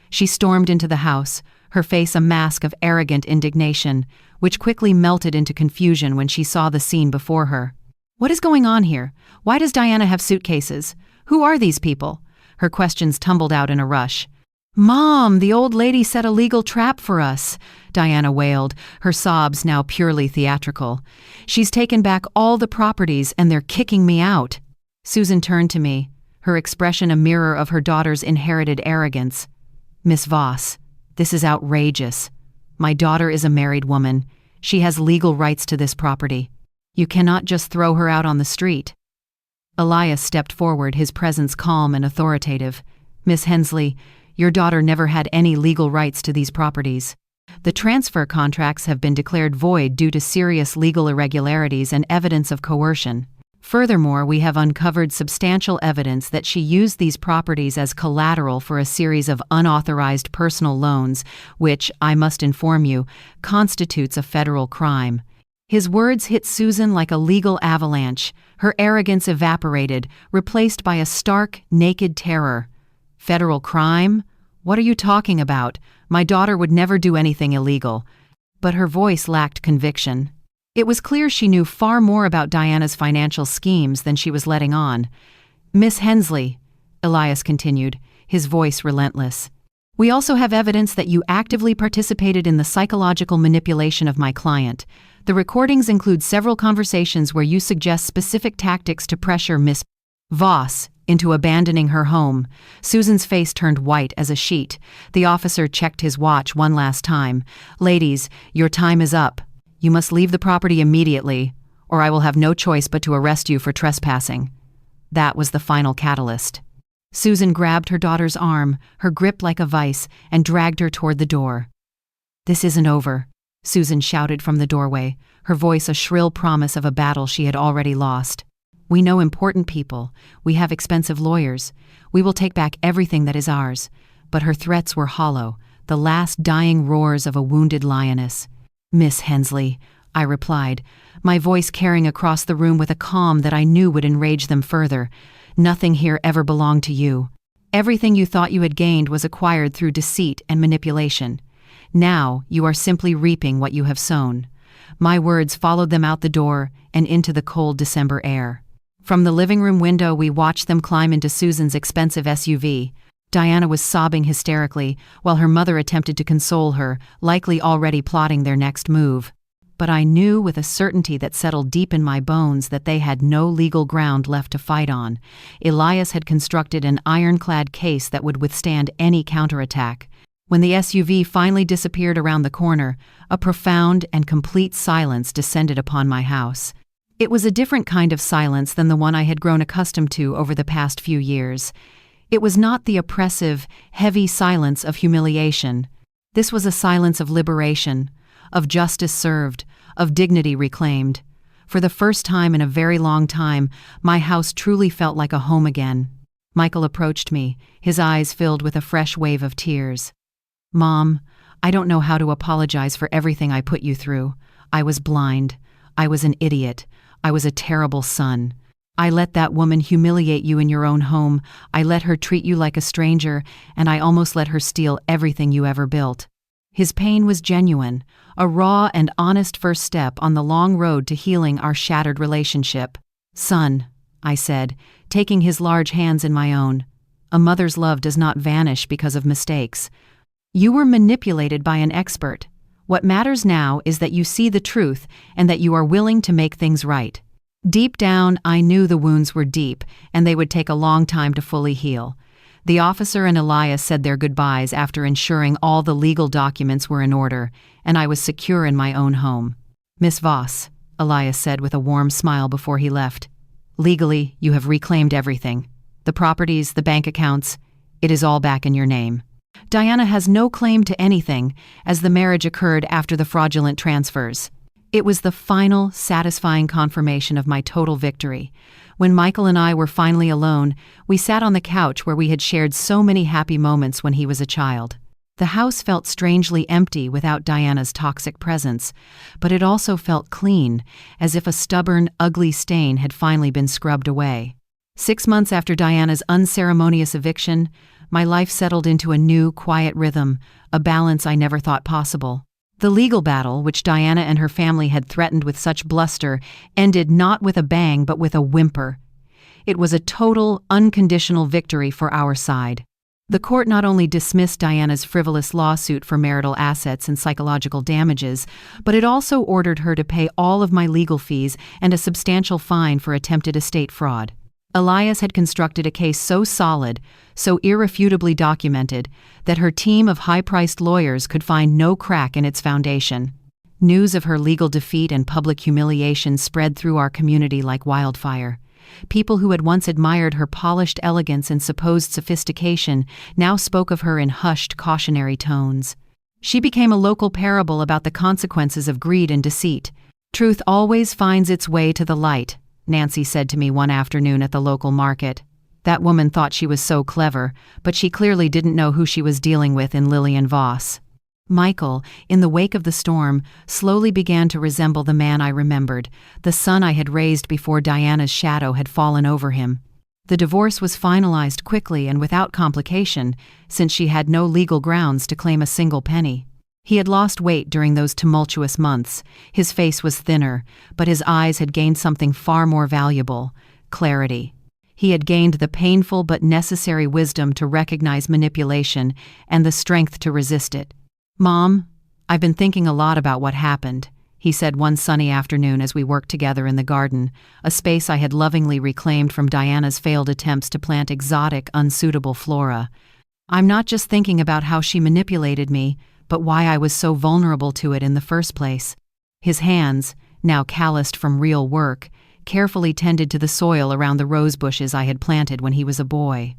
She stormed into the house, her face a mask of arrogant indignation, which quickly melted into confusion when she saw the scene before her. "What is going on here? Why does Diana have suitcases? Who are these people?" Her questions tumbled out in a rush. "Mom, the old lady set a legal trap for us," Diana wailed, her sobs now purely theatrical. "She's taken back all the properties and they're kicking me out." Susan turned to me, her expression a mirror of her daughter's inherited arrogance. "Miss Voss, this is outrageous. My daughter is a married woman. She has legal rights to this property. You cannot just throw her out on the street." Elias stepped forward, his presence calm and authoritative. "Miss Hensley, your daughter never had any legal rights to these properties. The transfer contracts have been declared void due to serious legal irregularities and evidence of coercion. Furthermore, we have uncovered substantial evidence that she used these properties as collateral for a series of unauthorized personal loans, which, I must inform you, constitutes a federal crime." His words hit Susan like a legal avalanche. Her arrogance evaporated, replaced by a stark, naked terror. "Federal crime? What are you talking about? My daughter would never do anything illegal." But her voice lacked conviction. It was clear she knew far more about Diana's financial schemes than she was letting on. "Miss Hensley," Elias continued, his voice relentless, "we also have evidence that you actively participated in the psychological manipulation of my client. The recordings include several conversations where you suggest specific tactics to pressure Miss Voss into abandoning her home." Susan's face turned white as a sheet. The officer checked his watch one last time. "Ladies, your time is up. You must leave the property immediately, or I will have no choice but to arrest you for trespassing." That was the final catalyst. Susan grabbed her daughter's arm, her grip like a vice, and dragged her toward the door. "This isn't over," Susan shouted from the doorway, her voice a shrill promise of a battle she had already lost. "We know important people. We have expensive lawyers. We will take back everything that is ours." But her threats were hollow, the last dying roars of a wounded lioness. "Miss Hensley," I replied, my voice carrying across the room with a calm that I knew would enrage them further. "Nothing here ever belonged to you. Everything you thought you had gained was acquired through deceit and manipulation. Now you are simply reaping what you have sown." My words followed them out the door and into the cold December air. From the living room window, we watched them climb into Susan's expensive SUV. Diana was sobbing hysterically, while her mother attempted to console her, likely already plotting their next move. But I knew with a certainty that settled deep in my bones that they had no legal ground left to fight on. Elias had constructed an ironclad case that would withstand any counterattack. When the SUV finally disappeared around the corner, a profound and complete silence descended upon my house. It was a different kind of silence than the one I had grown accustomed to over the past few years. It was not the oppressive, heavy silence of humiliation. This was a silence of liberation, of justice served, of dignity reclaimed. For the first time in a very long time, my house truly felt like a home again. Michael approached me, his eyes filled with a fresh wave of tears. "Mom, I don't know how to apologize for everything I put you through. I was blind. I was an idiot. I was a terrible son. I let that woman humiliate you in your own home. I let her treat you like a stranger, and I almost let her steal everything you ever built." His pain was genuine, a raw and honest first step on the long road to healing our shattered relationship. "Son," I said, taking his large hands in my own, "a mother's love does not vanish because of mistakes. You were manipulated by an expert. What matters now is that you see the truth and that you are willing to make things right." Deep down, I knew the wounds were deep, and they would take a long time to fully heal. The officer and Elias said their goodbyes after ensuring all the legal documents were in order, and I was secure in my own home. "Miss Voss," Elias said with a warm smile before he left, "legally, you have reclaimed everything. The properties, the bank accounts, it is all back in your name. Diana has no claim to anything, as the marriage occurred after the fraudulent transfers." It was the final, satisfying confirmation of my total victory. When Michael and I were finally alone, we sat on the couch where we had shared so many happy moments when he was a child. The house felt strangely empty without Diana's toxic presence, but it also felt clean, as if a stubborn, ugly stain had finally been scrubbed away. 6 months after Diana's unceremonious eviction, my life settled into a new, quiet rhythm, a balance I never thought possible. The legal battle, which Diana and her family had threatened with such bluster, ended not with a bang but with a whimper. It was a total, unconditional victory for our side. The court not only dismissed Diana's frivolous lawsuit for marital assets and psychological damages, but it also ordered her to pay all of my legal fees and a substantial fine for attempted estate fraud. Elias had constructed a case so solid, so irrefutably documented, that her team of high-priced lawyers could find no crack in its foundation. News of her legal defeat and public humiliation spread through our community like wildfire. People who had once admired her polished elegance and supposed sophistication now spoke of her in hushed, cautionary tones. She became a local parable about the consequences of greed and deceit. "Truth always finds its way to the light," Nancy said to me one afternoon at the local market. That woman thought she was so clever, but she clearly didn't know who she was dealing with in Lillian Voss. Michael, in the wake of the storm, slowly began to resemble the man I remembered, the son I had raised before Diana's shadow had fallen over him. The divorce was finalized quickly and without complication, since she had no legal grounds to claim a single penny. He had lost weight during those tumultuous months. His face was thinner, but his eyes had gained something far more valuable: clarity. He had gained the painful but necessary wisdom to recognize manipulation and the strength to resist it. "Mom, I've been thinking a lot about what happened," he said one sunny afternoon as we worked together in the garden, a space I had lovingly reclaimed from Diana's failed attempts to plant exotic, unsuitable flora. "I'm not just thinking about how she manipulated me, but why I was so vulnerable to it in the first place." His hands, now calloused from real work, carefully tended to the soil around the rose bushes I had planted when he was a boy.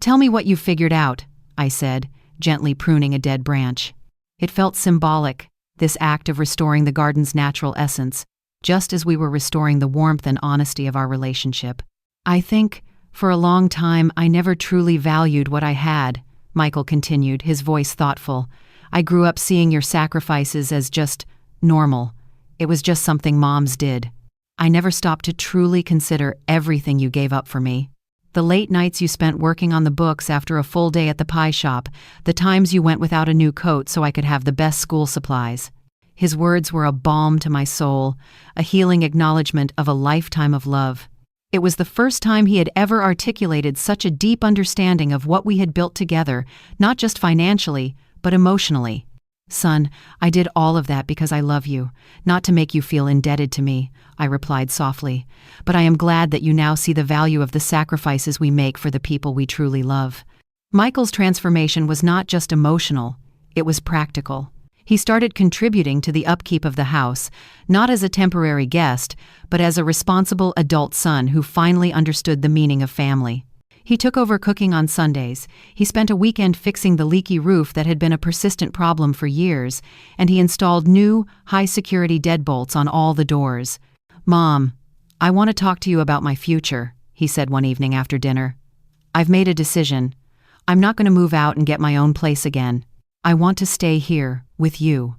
"Tell me what you've figured out," I said, gently pruning a dead branch. It felt symbolic, this act of restoring the garden's natural essence, just as we were restoring the warmth and honesty of our relationship. "I think, for a long time, I never truly valued what I had," Michael continued, his voice thoughtful. "I grew up seeing your sacrifices as just normal. It was just something moms did. I never stopped to truly consider everything you gave up for me. The late nights you spent working on the books after a full day at the pie shop, the times you went without a new coat so I could have the best school supplies." His words were a balm to my soul, a healing acknowledgement of a lifetime of love. It was the first time he had ever articulated such a deep understanding of what we had built together, not just financially, but emotionally. "Son, I did all of that because I love you, not to make you feel indebted to me," I replied softly. "But I am glad that you now see the value of the sacrifices we make for the people we truly love." Michael's transformation was not just emotional, it was practical. He started contributing to the upkeep of the house, not as a temporary guest, but as a responsible adult son who finally understood the meaning of family. He took over cooking on Sundays. He spent a weekend fixing the leaky roof that had been a persistent problem for years, and he installed new, high-security deadbolts on all the doors. "Mom, I want to talk to you about my future," he said one evening after dinner. "I've made a decision. I'm not going to move out and get my own place again. I want to stay here, with you.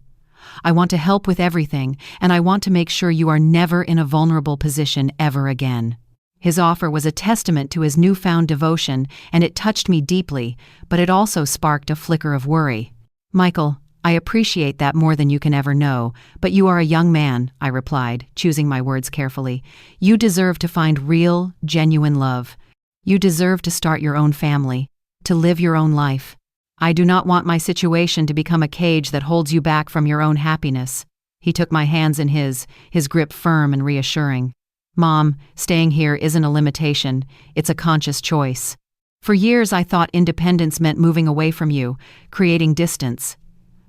I want to help with everything, and I want to make sure you are never in a vulnerable position ever again." His offer was a testament to his newfound devotion, and it touched me deeply, but it also sparked a flicker of worry. "Michael, I appreciate that more than you can ever know, but you are a young man," I replied, choosing my words carefully. "You deserve to find real, genuine love. You deserve to start your own family, to live your own life. I do not want my situation to become a cage that holds you back from your own happiness." He took my hands in his grip firm and reassuring. "Mom, staying here isn't a limitation, it's a conscious choice. For years I thought independence meant moving away from you, creating distance.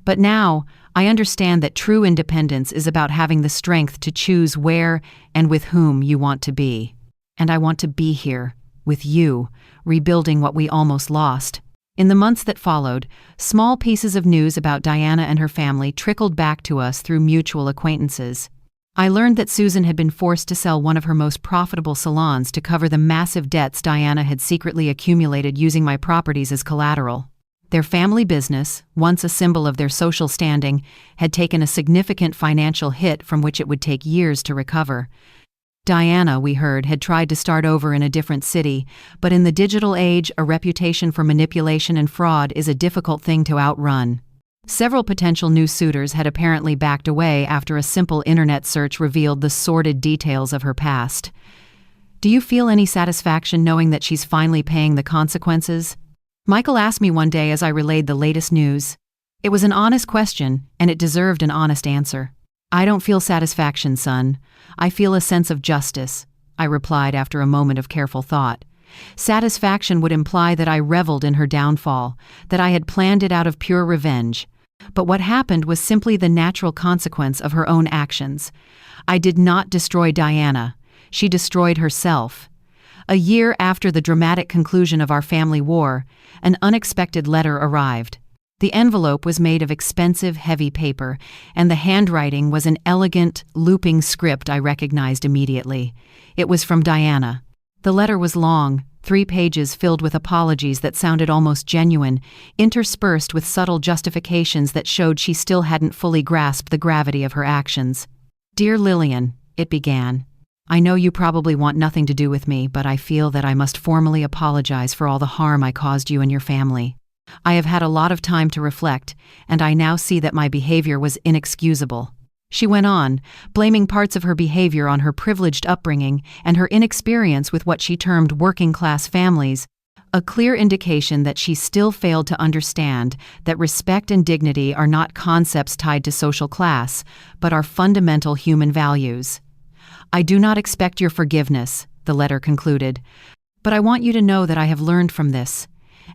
But now, I understand that true independence is about having the strength to choose where and with whom you want to be. And I want to be here, with you, rebuilding what we almost lost." In the months that followed, small pieces of news about Diana and her family trickled back to us through mutual acquaintances. I learned that Susan had been forced to sell one of her most profitable salons to cover the massive debts Diana had secretly accumulated using my properties as collateral. Their family business, once a symbol of their social standing, had taken a significant financial hit from which it would take years to recover. Diana, we heard, had tried to start over in a different city, but in the digital age, a reputation for manipulation and fraud is a difficult thing to outrun. Several potential new suitors had apparently backed away after a simple internet search revealed the sordid details of her past. "Do you feel any satisfaction knowing that she's finally paying the consequences?" Michael asked me one day as I relayed the latest news. It was an honest question, and it deserved an honest answer. "I don't feel satisfaction, son. I feel a sense of justice," I replied after a moment of careful thought. Satisfaction would imply that I reveled in her downfall, that I had planned it out of pure revenge. But what happened was simply the natural consequence of her own actions. I did not destroy Diana. She destroyed herself. A year after the dramatic conclusion of our family war, an unexpected letter arrived. The envelope was made of expensive, heavy paper, and the handwriting was an elegant, looping script I recognized immediately. It was from Diana. The letter was long, 3 pages filled with apologies that sounded almost genuine, interspersed with subtle justifications that showed she still hadn't fully grasped the gravity of her actions. "Dear Lillian," it began, "I know you probably want nothing to do with me, but I feel that I must formally apologize for all the harm I caused you and your family. I have had a lot of time to reflect, and I now see that my behavior was inexcusable." She went on, blaming parts of her behavior on her privileged upbringing and her inexperience with what she termed working-class families, a clear indication that she still failed to understand that respect and dignity are not concepts tied to social class, but are fundamental human values. "I do not expect your forgiveness," the letter concluded, "but I want you to know that I have learned from this,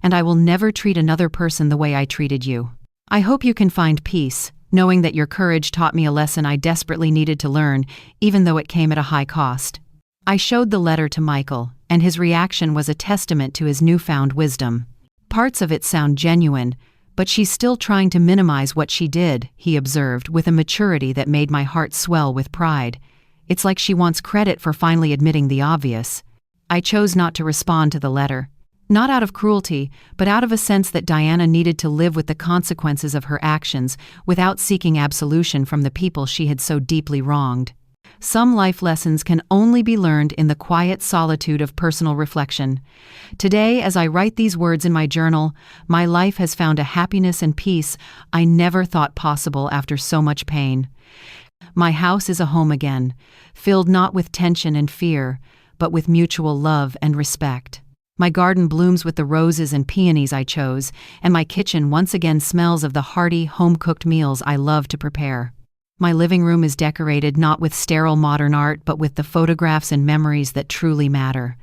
and I will never treat another person the way I treated you. I hope you can find peace, knowing that your courage taught me a lesson I desperately needed to learn, even though it came at a high cost." I showed the letter to Michael, and his reaction was a testament to his newfound wisdom. "Parts of it sound genuine, but she's still trying to minimize what she did," he observed with a maturity that made my heart swell with pride. "It's like she wants credit for finally admitting the obvious." I chose not to respond to the letter. Not out of cruelty, but out of a sense that Diana needed to live with the consequences of her actions without seeking absolution from the people she had so deeply wronged. Some life lessons can only be learned in the quiet solitude of personal reflection. Today, as I write these words in my journal, my life has found a happiness and peace I never thought possible after so much pain. My house is a home again, filled not with tension and fear, but with mutual love and respect. My garden blooms with the roses and peonies I chose, and my kitchen once again smells of the hearty, home-cooked meals I love to prepare. My living room is decorated not with sterile modern art, but with the photographs and memories that truly matter.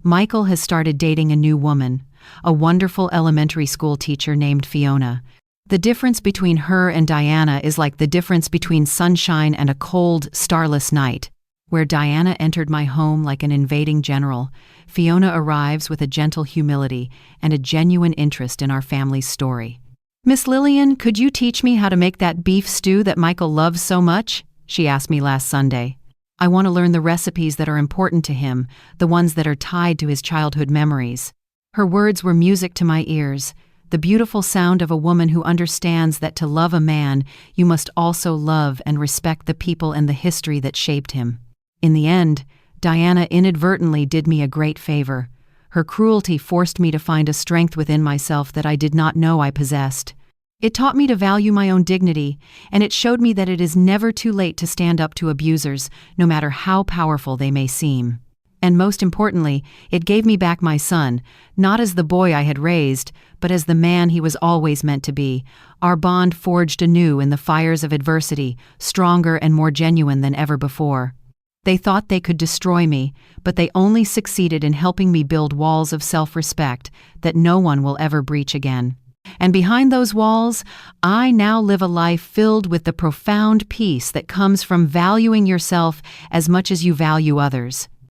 Michael has started dating a new woman, a wonderful elementary school teacher named Fiona. The difference between her and Diana is like the difference between sunshine and a cold, starless night. Where Diana entered my home like an invading general, Fiona arrives with a gentle humility and a genuine interest in our family's story. "Miss Lillian, could you teach me how to make that beef stew that Michael loves so much?" she asked me last Sunday. "I want to learn the recipes that are important to him, the ones that are tied to his childhood memories." Her words were music to my ears, the beautiful sound of a woman who understands that to love a man, you must also love and respect the people and the history that shaped him. In the end, Diana inadvertently did me a great favor. Her cruelty forced me to find a strength within myself that I did not know I possessed. It taught me to value my own dignity, and it showed me that it is never too late to stand up to abusers, no matter how powerful they may seem. And most importantly, it gave me back my son, not as the boy I had raised, but as the man he was always meant to be, our bond forged anew in the fires of adversity, stronger and more genuine than ever before. They thought they could destroy me, but they only succeeded in helping me build walls of self-respect that no one will ever breach again. And behind those walls, I now live a life filled with the profound peace that comes from valuing yourself as much as you value others.